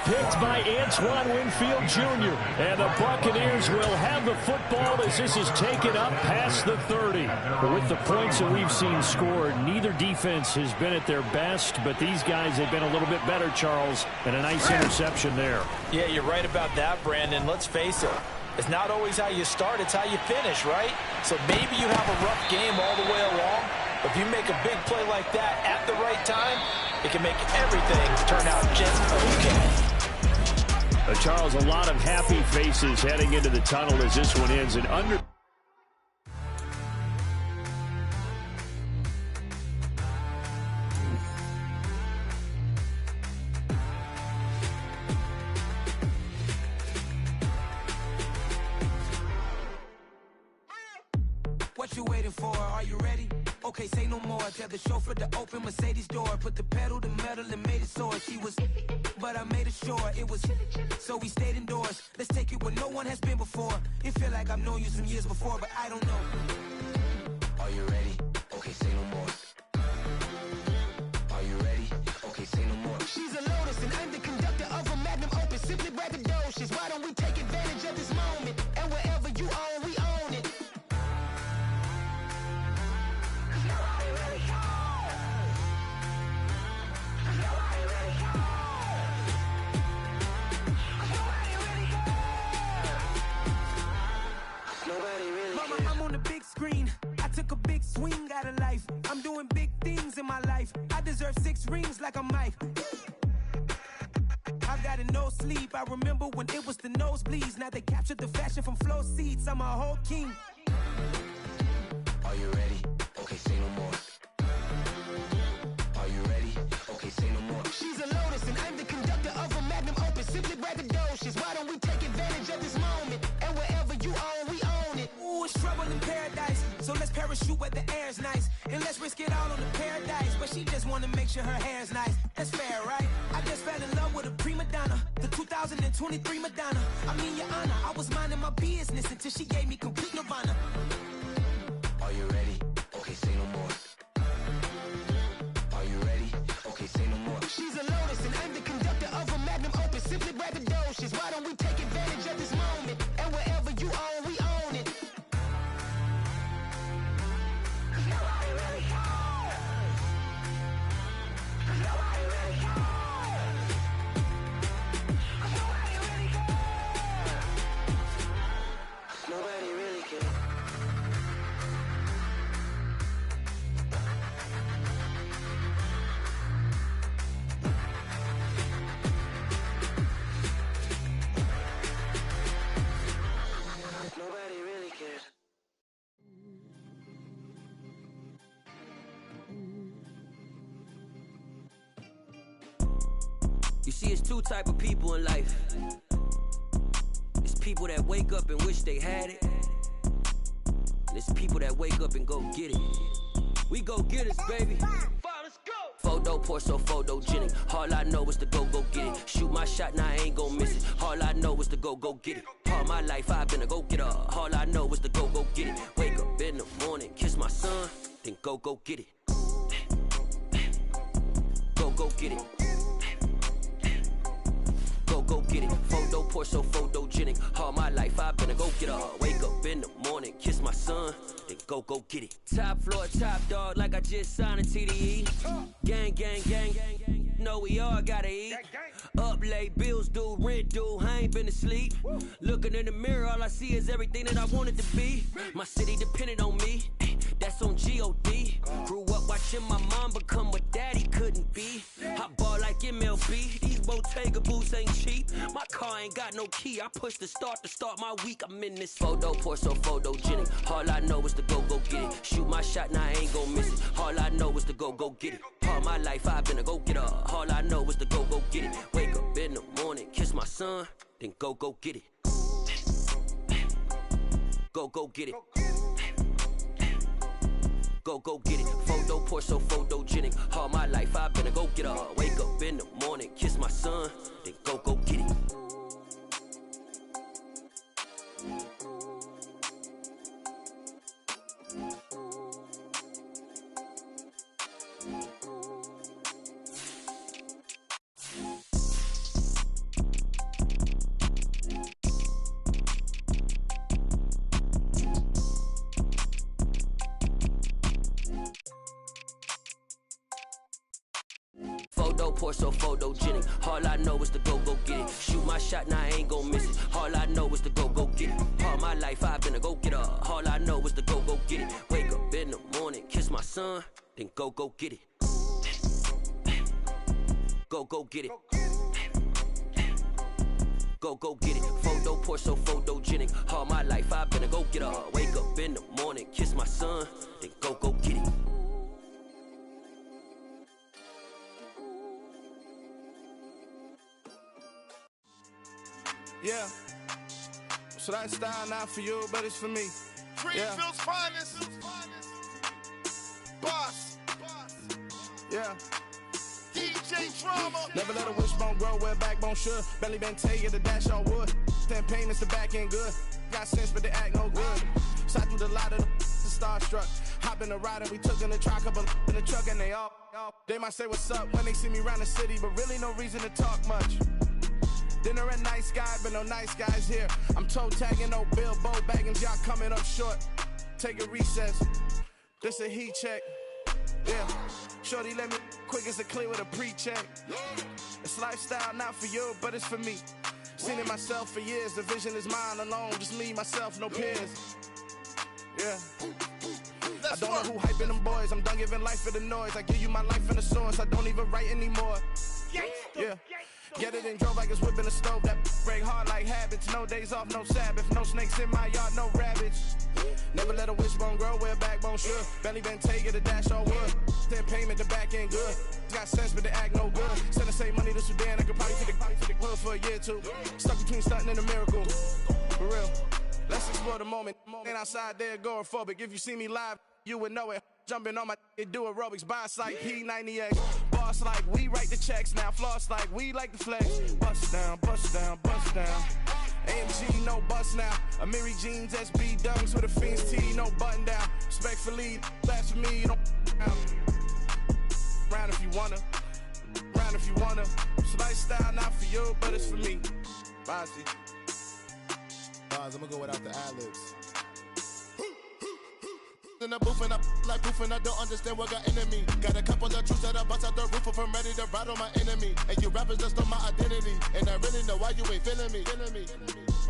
Picked by Antoine Winfield Jr. And the Buccaneers will have the football as this is taken up past the 30. With the points that we've seen scored, neither defense has been at their best, but these guys have been a little bit better, Charles, and a nice interception there. Yeah, you're right about that, Brandon. Let's face it. It's not always how you start, it's how you finish, right? So maybe you have a rough game all the way along, but if you make a big play like that at the right time, it can make everything turn out just okay. Charles, a lot of happy faces heading into the tunnel as this one ends. And under... What you waiting for? Are you ready? Okay, say no more. Tell the chauffeur to open Mercedes door. Put the pedal to metal and made it soar. She was, but I made it sure it was. So we stayed indoors. Let's take it where no one has been before. It feel like I've known you some years before, but I don't know. Are you ready? Okay, say no more. Are you ready? Okay, say no more. She's a Lotus and I'm the conductor of a Magnum Opus. Simply braggadocious. Why don't we take advantage of this moment? And wherever you own, we own it. Mama, I'm on the big screen. I took a big swing out of life. I'm doing big things in my life. I deserve 6 rings like I'm Mike. I've gotten no sleep. I remember when it was the nosebleeds. Now they captured the fashion from flow seats. I'm a whole king. Are you ready? Okay, say no more. Are you ready? Okay, say no more. She's a Lotus and I'm the conductor of a Magnum Opus. Simply braggadocious. Why don't we take advantage of this moment? And wherever you own, we own it. Ooh, it's trouble in paradise. So let's parachute where the air's nice. And let's risk it all on the paradise. But she just wanna make sure her hair's nice. That's fair, right? I just fell in love with a prima donna. The 2023 Madonna. I mean, your honor, I was minding my business until she gave me complete nirvana. Are you ready? Okay, say no more. Are you ready? Okay, say no more. She's a Lotus and I'm the conductor of a Magnum Opus. Simply braggadocious. Why don't we take advantage of this moment? And wherever you own, we own it. Nobody really cares. Nobody really cares. Nobody really cares. Nobody really cares. Nobody really cares. You see, it's 2 type of people in life. It's people that wake up and wish they had it. And it's people that wake up and go get it. We go get it, baby. Photo poor, so photogenic. All I know is to go get it. Shoot my shot, now I ain't gon' miss it. All I know is to go get it. All my life I've been a go-getter. All I know is to go get it. Wake up in the morning, kiss my son, then go get it. Go get it. Go get it. Photo poor, so photogenic. All my life I've been a go-getter. Wake up in the morning, kiss my son, then go get it. Top floor, top dog, like I just signed a TDE. Gang, gang, gang, gang, gang. No, we all gotta eat. Up late, bills due, rent due, I ain't been asleep. Looking in the mirror, all I see is everything that I wanted to be. My city depended on me, that's on G.O.D. Grew up watching my mom become what daddy couldn't be. I ball like MLB, these Bottega boots ain't cheap. My car ain't got no key, I push the start to start my week. I'm in this photo poor, so photogenic. All I know is to go get it. Shoot my shot, now I ain't gon' miss it. All I know is to go get it. All my life I've been a go-getter. All I know is to go get it. Wake up in the morning, kiss my son, then go get it. Go get it. Go get it. Photo poor, so photogenic. All my life I've been a go-getter. Wake up in the morning, kiss my son, then go get it. Photo poor, so photogenic. All I know is to go get it. Shoot my shot, now I ain't gon' miss it. All I know is to go get it. All my life I've been a go-getter. All I know is to go get it. Wake up in the morning, kiss my son, then go get it. Go get it. go get it. Photo Porsche, so photogenic. All my life I've been a go-getter. Wake up in the morning, kiss my son, then go get it. Yeah. So that style not for you, but it's for me. Greenfield's finest. Boss. Yeah. DJ Drama. Never let a wishbone grow where a backbone should. Belly been take the dash all wood. 10 payments, the back end good. Got sense, but they act no good. Shot through the lot of the starstruck. Hop in the ride and we took in the truck, up in the truck and they all. They might say what's up when they see me around the city, but really no reason to talk much. Dinner at Nice Guy, but no nice guys here. I'm toe tagging, no Bilbo bagging, y'all coming up short. Take a recess. This a heat check. Yeah. Shorty let me quick as a clear with a pre-check. It's lifestyle not for you, but it's for me. Seen it myself for years. The vision is mine alone. Just me, myself, no peers. Yeah. I don't know who hyping them boys. I'm done giving life for the noise. I give you my life in the source. I don't even write anymore. Yeah. Get it and drove like it's whipping a stove. That break hard like habits. No days off, no Sabbath. No snakes in my yard, no rabbits. Never let a wishbone grow where a backbone should. Belly been take it, a dash all wood. 10 payment, the back end good. Got sense, but they act no good. Send the same money to Sudan. I could probably take the hood for a year or two. Stuck between stunting and a miracle. For real. Let's explore the moment. Ain't outside there agoraphobic. If you see me live, you would know it. Jumping on my do aerobics, boss like P90X. Boss like we write the checks now. Floss like we like the flex. Bust down, bust down, bust down. AMG, no bust now. Amiri jeans, SB dunks with a Fiends T, no button down. Respectfully, that's for me, you don't round if you wanna. Round if you wanna. It's lifestyle not for you, but it's for me. Bossy. I'm gonna go without the ad-libs. In the booth and I like proof and I don't understand what got into me. Got a couple of truths that I bust out the roof if I'm ready to ride on my enemy. And you rappers just stole my identity, and I really know why you ain't feeling me.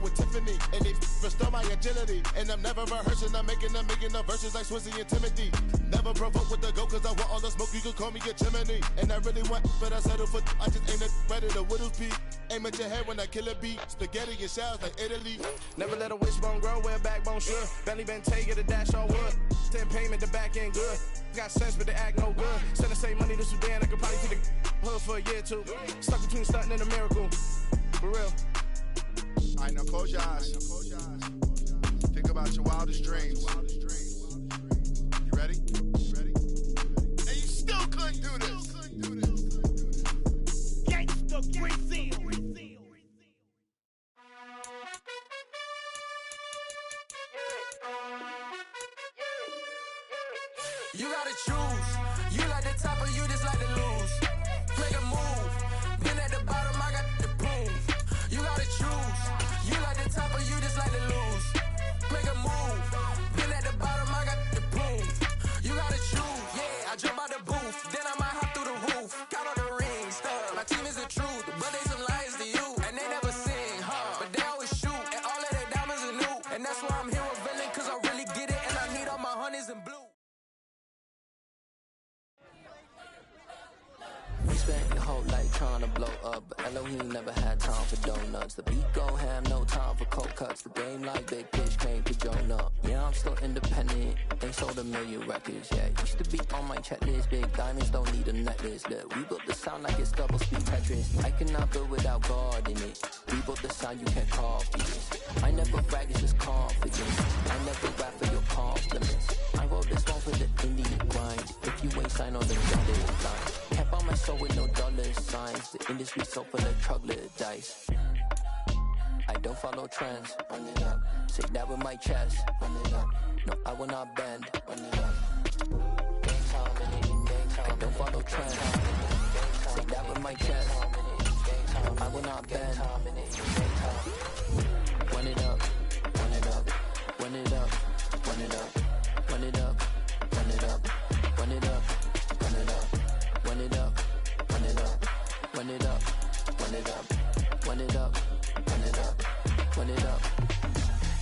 With Tiffany, and they restore my agility. And I'm never rehearsing, I'm making the verses like Swizzy and Timothy. Never provoke with the go, cause I want all the smoke, you can call me a chimney. And I really want, but I settle for, I just ain't ready to whittles pee. Aim at your head when I kill a beat. Spaghetti and shells like Italy. Never let a wishbone grow where a backbone should. Belly been take it, a dash all wood. 10 payment, the back end good. Got sense, but they act no good. Send the same money to Sudan, I could probably take the hood for a year or two. Stuck between stunting and a miracle. For real. Alright, now close your eyes. Think about your wildest dreams. You ready? And you still couldn't do this. Gangsta Brazil. You gotta choose. You like the top or you just like to lose. Make a move. Been at the bottom, I got the proof. You gotta choose. You like the top or you just like to lose. Make a move. Been at the bottom, I got the proof. You gotta choose. Yeah, I jump out the booth. Then I might hop through the roof. Count on the rings. My team is the truth, but they some liars to you. And they never sing, but they always shoot. And all of their diamonds are new. And that's why I'm here with villain, cause I really get it. And I need all my honeys in blue. We spent your whole life trying to blow up, but Elohim never had time for donuts. The beat go ham, no time for cold cuts. The game like Big Fish came to Jonah. Yeah, I'm still independent. They sold 1 million records. Yeah, used to be on my checklist. Big diamonds don't need a necklace. Look, we built the sound like it's double speed Tetris. I cannot build without God in it. We built the sound you can't copy this. I never brag, it's just confidence. I never rap for your compliments. I wrote this one for the indie grind. If you ain't signed on the dotted line. Can't buy my soul with no dollar signs. The industry so full of troglodytes. I don't follow trends. Run it up. Say that with my chest. Run it up. No, I will not bend. Run it up. I don't follow trends. Say that with my chest. I will not bend. Run it up. Run it up. Run it up. Run it up. Run it up. Run it up. Run it up. Run it up. Run it up, run it up, run it up, run it up, run it up, run it up, run it up.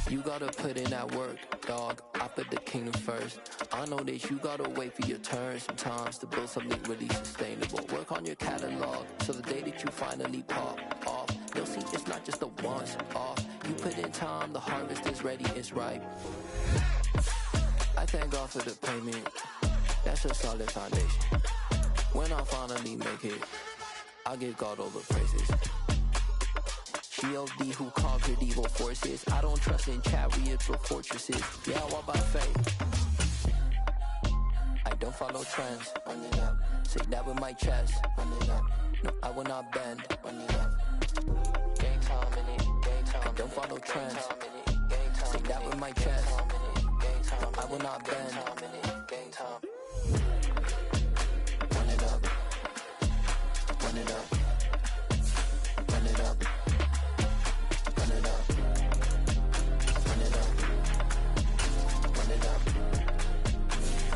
You gotta put in that work, dog. I put the kingdom first. I know that you gotta wait for your turn sometimes to build something really sustainable. Work on your catalog, so the day that you finally pop off, you'll see it's not just a one. time the harvest is ready, it's ripe. I thank God for the payment. That's a solid foundation. When I finally make it, I give God all the praises. G.O.D. who conquered evil forces. I don't trust in chariots or fortresses. Yeah, I walk by faith. I don't follow trends. Say that with my chest. No, I will not bend. Game time in it. I don't follow trends. Say that with my chest. No, I will not bend. Game time. Run it up. Run it up. Run it up. Run it up. Run it up. Run it up.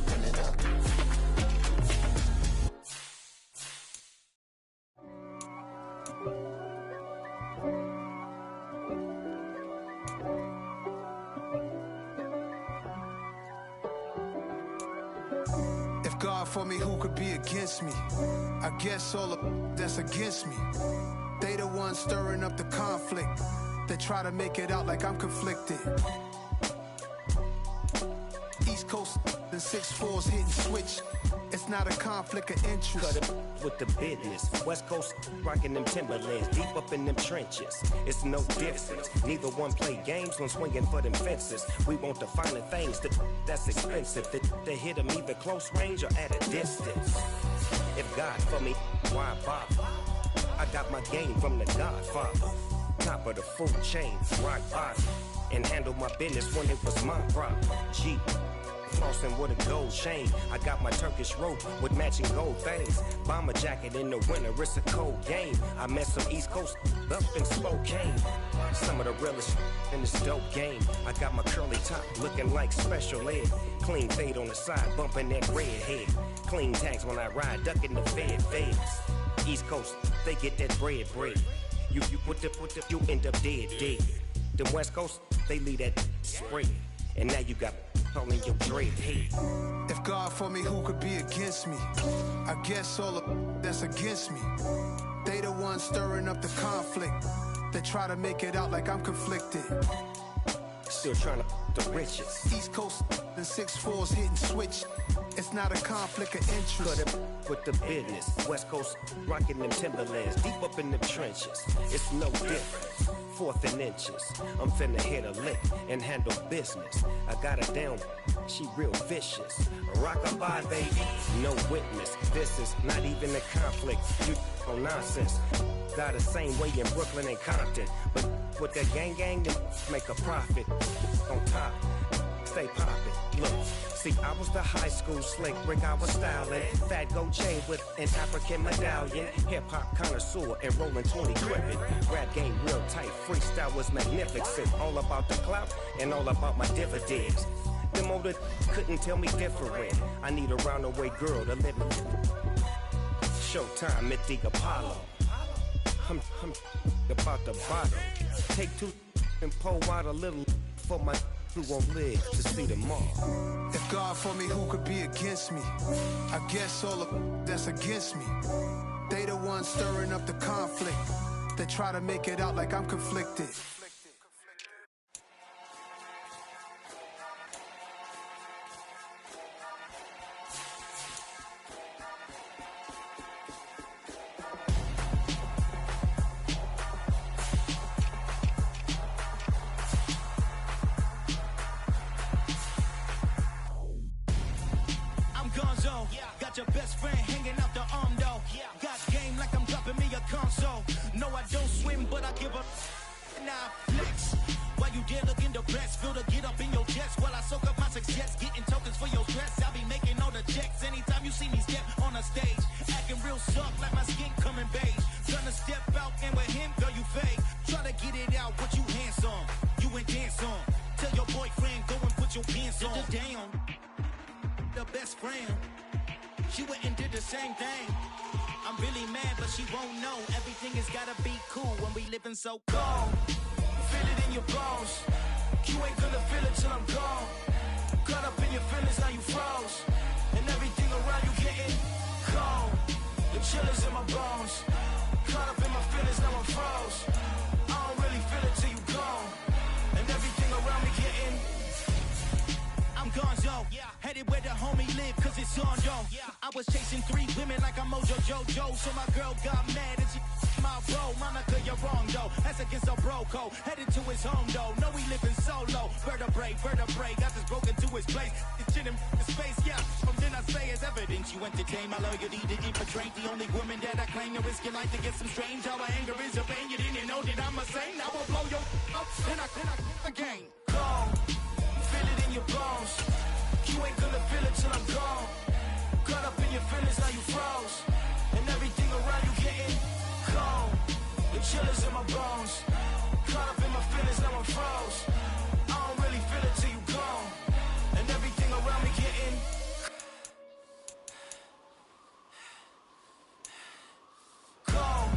Run it up. If God for me, who could be against me? I guess all of that's against me. They the ones stirring up the conflict. They try to make it out like I'm conflicted. East Coast and 6'4's hitting switch. It's not a conflict of interest. Cut it with the business. West Coast rocking them Timberlands, deep up in them trenches. It's no difference. Neither one play games when swinging for them fences. We want the finer things that's expensive. They hit them either close range or at a distance. If God for me, why bother? I got my game from the Godfather. Top of the food chain, rock bottom. And handle my business when it was my problem. G. Flossing with a gold chain. I got my Turkish rope with matching gold things. Bomber jacket in the winter, it's a cold game. I met some East Coast up in Spokane. Some of the realest in this dope game. I got my curly top looking like special ed. Clean fade on the side, bumping that red head. Clean tags when I ride, ducking the feds. East Coast, they get that bread. You put the, you end up dead. The West Coast, they leave that spread. And now you got calling your dread head. If God for me, who could be against me? I guess all of that's against me. They the ones stirring up the conflict. They try to make it out like I'm conflicted. Still trying to the riches. East Coast and 6'4's hitting switch. It's not a conflict of interest. Cut it with the business. West Coast rocking them Timberlands, deep up in them trenches. It's no difference. 4th and inches. I'm finna hit a lick and handle business. I got her down, she real vicious. Rock-a-bye, baby, no witness. This is not even a conflict. You on nonsense. Got the same way in Brooklyn and Compton. But with that gang, then make a profit. On top, stay poppin'. Look. See, I was the high school slick Rick, I was styling. Fat gold chain with an African medallion. Hip-hop connoisseur and rolling 20 crippin'. Rap game real tight, freestyle was magnificent. All about the clout and all about my dividends. Them older couldn't tell me different. I need a roundaway girl to live in. Showtime at the Apollo. I'm about the bottom. Take 2 and pour out a little for my who won't live to see tomorrow. If God for me, who could be against me? I guess all of that's against me. They the ones stirring up the conflict. They try to make it out like I'm conflicted. Your best friend hanging out the arm though. Got game like I'm dropping me a console. No, I don't swim, but I give up. Nah, flex. While you there looking depressed, feel to get up in your chest while I soak up my success. Getting tokens for your stress. I'll be making all the checks anytime you see me step on a stage. Acting real soft like my skin coming beige. Gonna step out and with him, girl, you fake. Try to get it out, what you handsome. You ain't dance on. Tell your boyfriend, go and put your pants on. Down. The best friend. She went and did the same thing. I'm really mad, but she won't know. Everything has gotta be cool when we living so cold. Feel it in your bones. You ain't gonna feel it till I'm gone. Caught up in your feelings, now you froze. And everything around you getting cold. The chill is in my bones. Caught up in my feelings, now I'm froze. I don't really feel it till you gone. And homie live cause it's on though. I was chasing 3 women like I'm Mojo Jojo, so my girl got mad and she my bro. Monica, you're wrong though, that's against a bro code. Headed to his home though, no we living solo. Vertebrae, got this broken to his place. It's in the space, yeah. From then I say it's evidence you entertain my loyalty to infiltrate. The only woman that I claim to risk your life to get some strange. All my anger is your pain, you didn't know that I'm a saint. I will blow your up, then I again. Gone, feel it in your bones. You ain't gonna feel it till I'm gone. Caught up in your feelings, now you froze. And everything around you getting cold. The chillers in my bones. Caught up in my feelings, now I'm froze. I don't really feel it till you gone. And everything around me getting cold.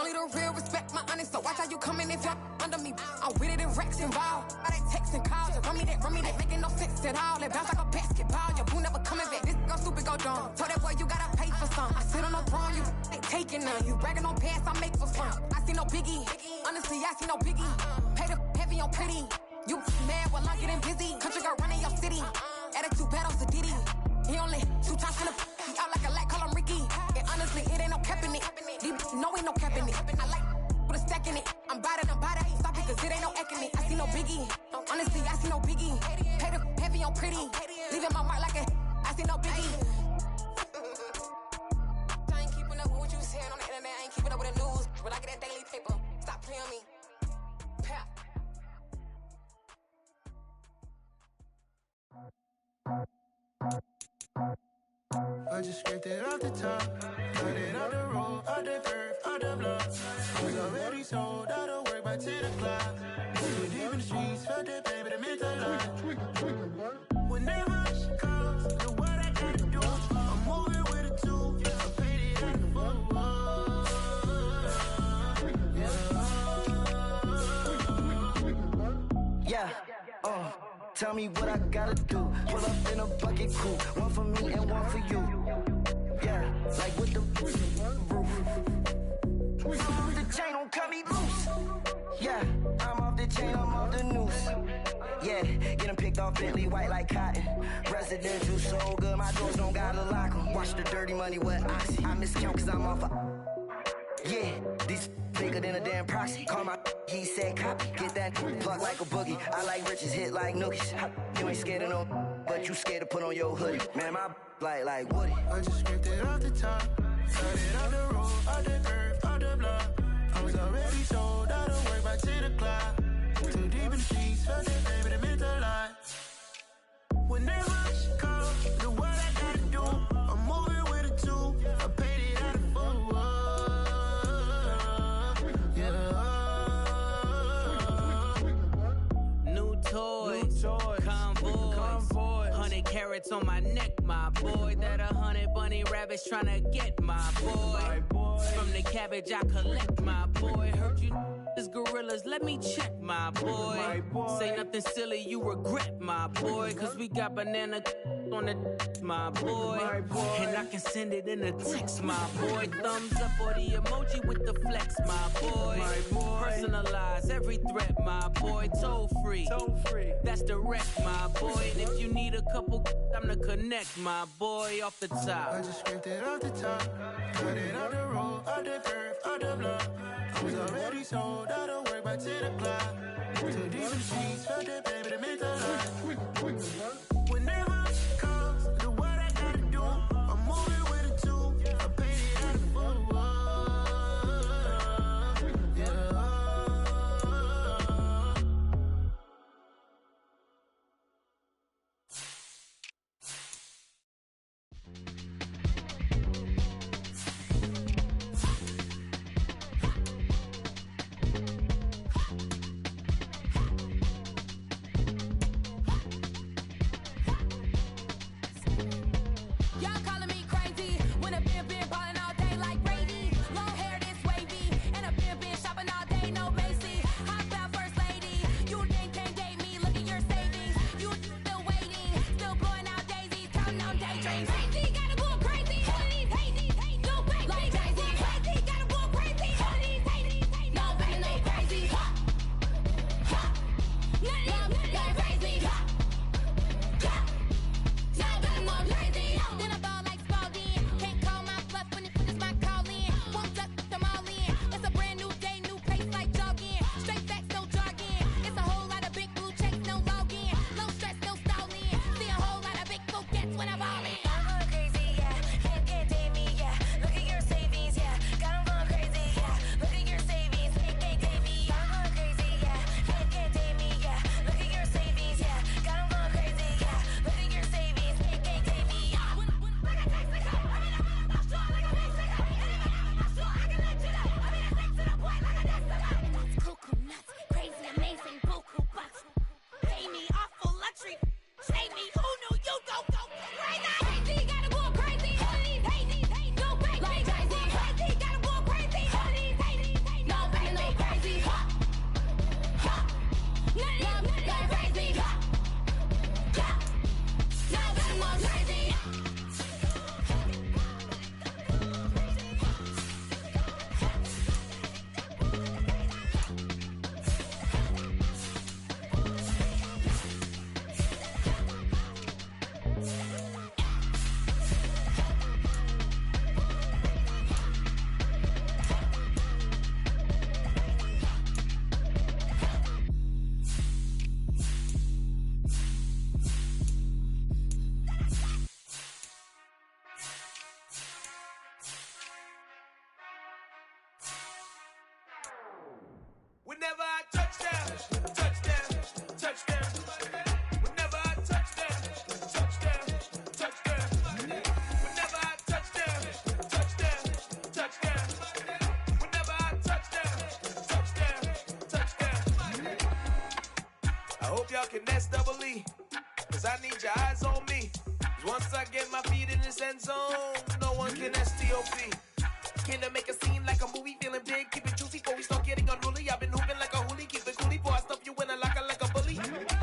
Only the real respect my honest, so watch how you coming if you're under me. I'm with it in Rex involved. I they texting calls, run me that, making no sense at all. It bounce like a basketball, your boo never coming back. This go stupid, go dumb. Told that boy you gotta pay for some. I sit on no throne, you ain't taking none. You bragging on pants, I make for fun. I see no biggie, honestly, I see no biggie. Pay the heavy on pretty. You mad while I'm getting busy. Country girl running your city. Attitude bad on Sadiddy. He only 2 times from the he out like a lack, call him Ricky. And honestly, it ain't no cap in it. No, ain't no cap in it. I like with a stack in it. I'm about it. Stop it, cause it ain't no acting it. I see no biggie. Honestly, I see no biggie. Pay the heavy on pretty. Leaving my mark like a I see no biggie. I ain't keeping up with what you saying on the internet. I ain't keeping up with the news. But I get that daily paper. Stop playing me. Pap. I just scraped it off the top, cut it off the road, off the curve, off the block. I was already sold out of work by 10 o'clock. Too deep in the streets, felt that pain, but it meant a lot. Whenever she calls, know what I gotta do. I'm moving with a 2, I paid it out of 4. Yeah, tell me what I gotta do. Pull up in a bucket crew, one for me and one for you. Yeah, like with the roof. The chain don't cut me loose. Yeah, I'm off the chain, I'm off the noose. Yeah, getting picked off Bentley white like cotton. Residential so good, my doors don't gotta lock 'em. Watch the dirty money with Oxy. I miscount cause I'm off yeah, these bigger than a damn proxy. Call my he said copy. Get that pluck like a boogie. I like riches, hit like nookies. You ain't scared of no, but you scared to put on your hoodie. Man, my like Woody. I just scraped it off the top, cut it off the road, off the curve, off the block. I was already sold out of work by 10 o'clock. Too deep in the streets, felt that pain, but it meant a lot. Whenever she calls, know what I gotta do. I'm moving with a 2, I paid it out of 4. carats on my neck, my boy. That 100 bunny rabbits tryna get, my boy. From the cabbage I collect, my boy. Heard you is gorillas, let me check, my boy. Say nothing silly, you regret, my boy. Cause we got banana on the my boy. And I can send it in a text, my boy. Thumbs up or the emoji with the flex, my boy. Personalize every threat, my boy. Toll free, that's direct, my boy. And if you need a couple, I'm to connect, my boy, off the top. I just scraped it off the top, cut it out the road, out the curve, out the block. I was already sold out of work by 10 o'clock. Too deep in the streets, felt that baby to make the line. Whenever it comes to what I gotta do, I'm moving with a two. I paid it out of Whenever I touch down, touchdown, touchdown. Whenever I touch down, touchdown, touchdown. Whenever I touch down, touchdown, touchdown. Whenever I touch down, touchdown, touchdown. I hope y'all can nest double E, cause I need your eyes on me. Cause once I get my feet in this end zone, no one can STOP. Came to make a scene like a movie, feeling big, keep it juicy before we start getting unruly. I've been hooping like a hoolie, keep it coolie before I stuff you in a locker like a bully.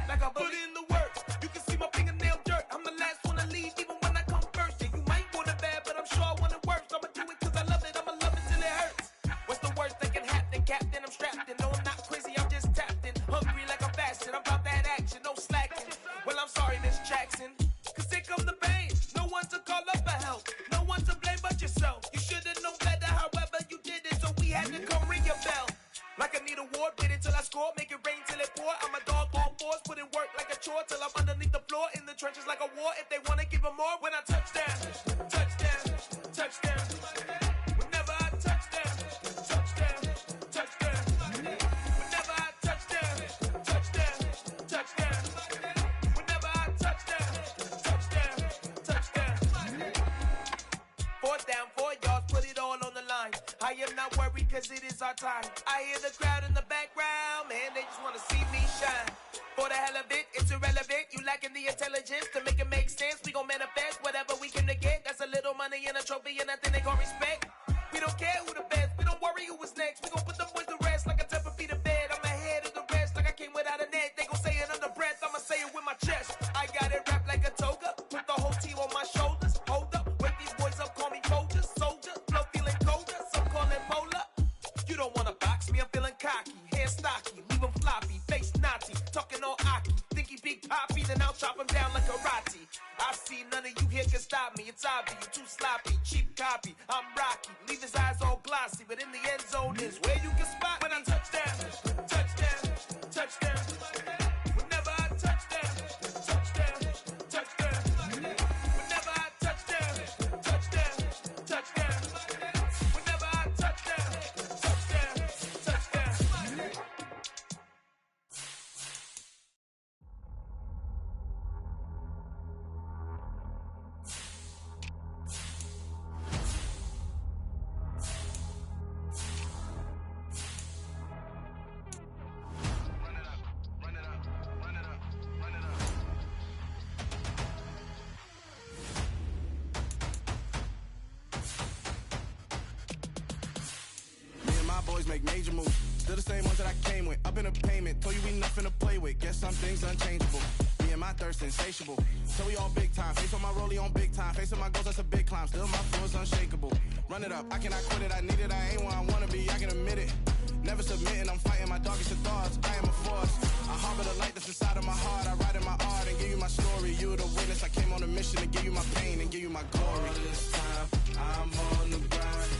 Like a bully. Put in the work, you can see my fingernail dirt. I'm the last one to leave, even when I come first. Yeah, you might want it bad, but I'm sure I want it worse. I'ma do it cause I love it, I'ma love it till it hurts. What's the worst that can happen, Captain? I'm strapped in, no I'm not crazy, I'm just tapped in. Hungry like I'm fasting, I'm about that action, no slacking. Well, I'm sorry, Miss Jackson, cause here come the pain. No one to call up for help, no one to blame but yourself. You should've known better, however you did it, so we had to come ring your bell. Like I need a ward, wait until I score, make it rain till it pour. I'm a dog on fours, put in work like a chore till I'm underneath the floor, in the trenches like a war. If they wanna give them more, when I touch down, touchdown, touchdown. Whenever I touch down, touchdown, touchdown. Whenever I touch down, touchdown, touchdown. Whenever I touch down, touchdown, touchdown. Fourth down, 4 yards, put it all on the line. I am not worried cause it is our time. I hear the crowd in the background, man, they just wanna see me shine. For the hell of it, it's irrelevant. You lack lacking the intelligence to make it make sense. We gon' manifest whatever we came to get. That's a little money and a trophy and nothing they gon' respect. We don't care who the best, we don't worry who was next. We gon' put them boys to rest like a 10 feet of bed. I'm ahead of the rest like I came without a net. They gon' say it under breath, I'ma say it with my chest. I got it wrapped like a toga, put the whole team on my shoulders. Hold up, wake these boys up, call me Folger, soldier. Flow feeling colder, some call it polar. You don't wanna box me, I'm feeling cocky. Hair stocky, leave him floppy, face naughty. Talking all aki, think he big poppy, then I'll chop him down like karate. I see none of you here can stop me. It's obvious, you too sloppy, cheap copy. I'm Rocky, leave his eyes all glossy, but in the end zone is where you can spot when I touchdown, touchdown, touchdown. Whenever I touchdown, touchdown, touchdown. Whenever I touchdown, touchdown, touchdown. Whenever I touchdown, touchdown, touchdown. Boys make major moves. They're the same ones that I came with. Up in a payment, told you we nothing to play with. Guess some things unchangeable. Me and my thirst insatiable. So we all big time. Face on my rollie on big time. Face on my goals, that's a big climb. Still my flow is unshakable. Run it up, I cannot quit it. I need it, I ain't where I wanna be. I can admit it. Never submitting, I'm fighting my darkest of thoughts. I am a force. I harbor the light that's inside of my heart. I write in my art and give you my story. You are the witness. I came on a mission to give you my pain and give you my glory. All this time, I'm on the grind.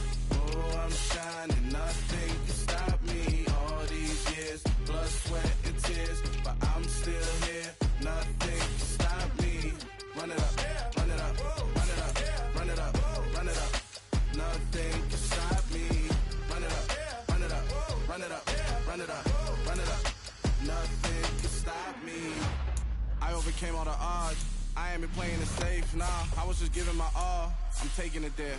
Oh, I'm shining, nothing can stop me. All these years, blood, sweat, and tears, but I'm still here. Nothing can stop me. Run it up, run it up, run it up, run it up, run it up. Nothing can stop me. Run it up, run it up, run it up, run it up, run it up. Nothing can stop me. I overcame all the odds. I ain't been playing it safe, nah. I was just giving my all. I'm taking it there.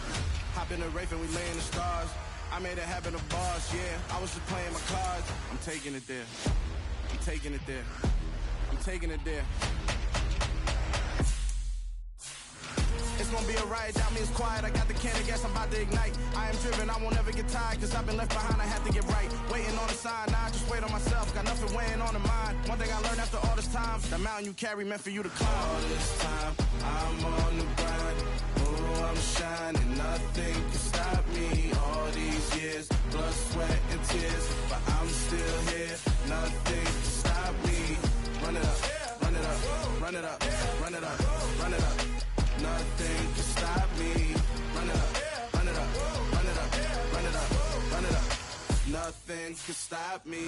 Hop in the Wraith and we lay in the stars. I made it happen to bars, yeah. I was just playing my cards. I'm taking it there. I'm taking it there. I'm taking it there. It's gonna be a riot, that means quiet. I got the can of gas, I'm about to ignite. I am driven, I won't ever get tired, cause I've been left behind, I have to get right. Waiting on the sign, now I just wait on myself. Got nothing weighing on the mind. One thing I learned after all this time, the mountain you carry meant for you to climb. All this time, I'm on the grind. Oh, I'm shining, nothing can stop me. All these years, blood, sweat, and tears, but I'm still here. Nothing can stop me. Run it up, run it up, run it up, run it up, run it up. Nothing can stop me. Run it up, run it up, run it up, run it up, run it up. Nothing can stop me.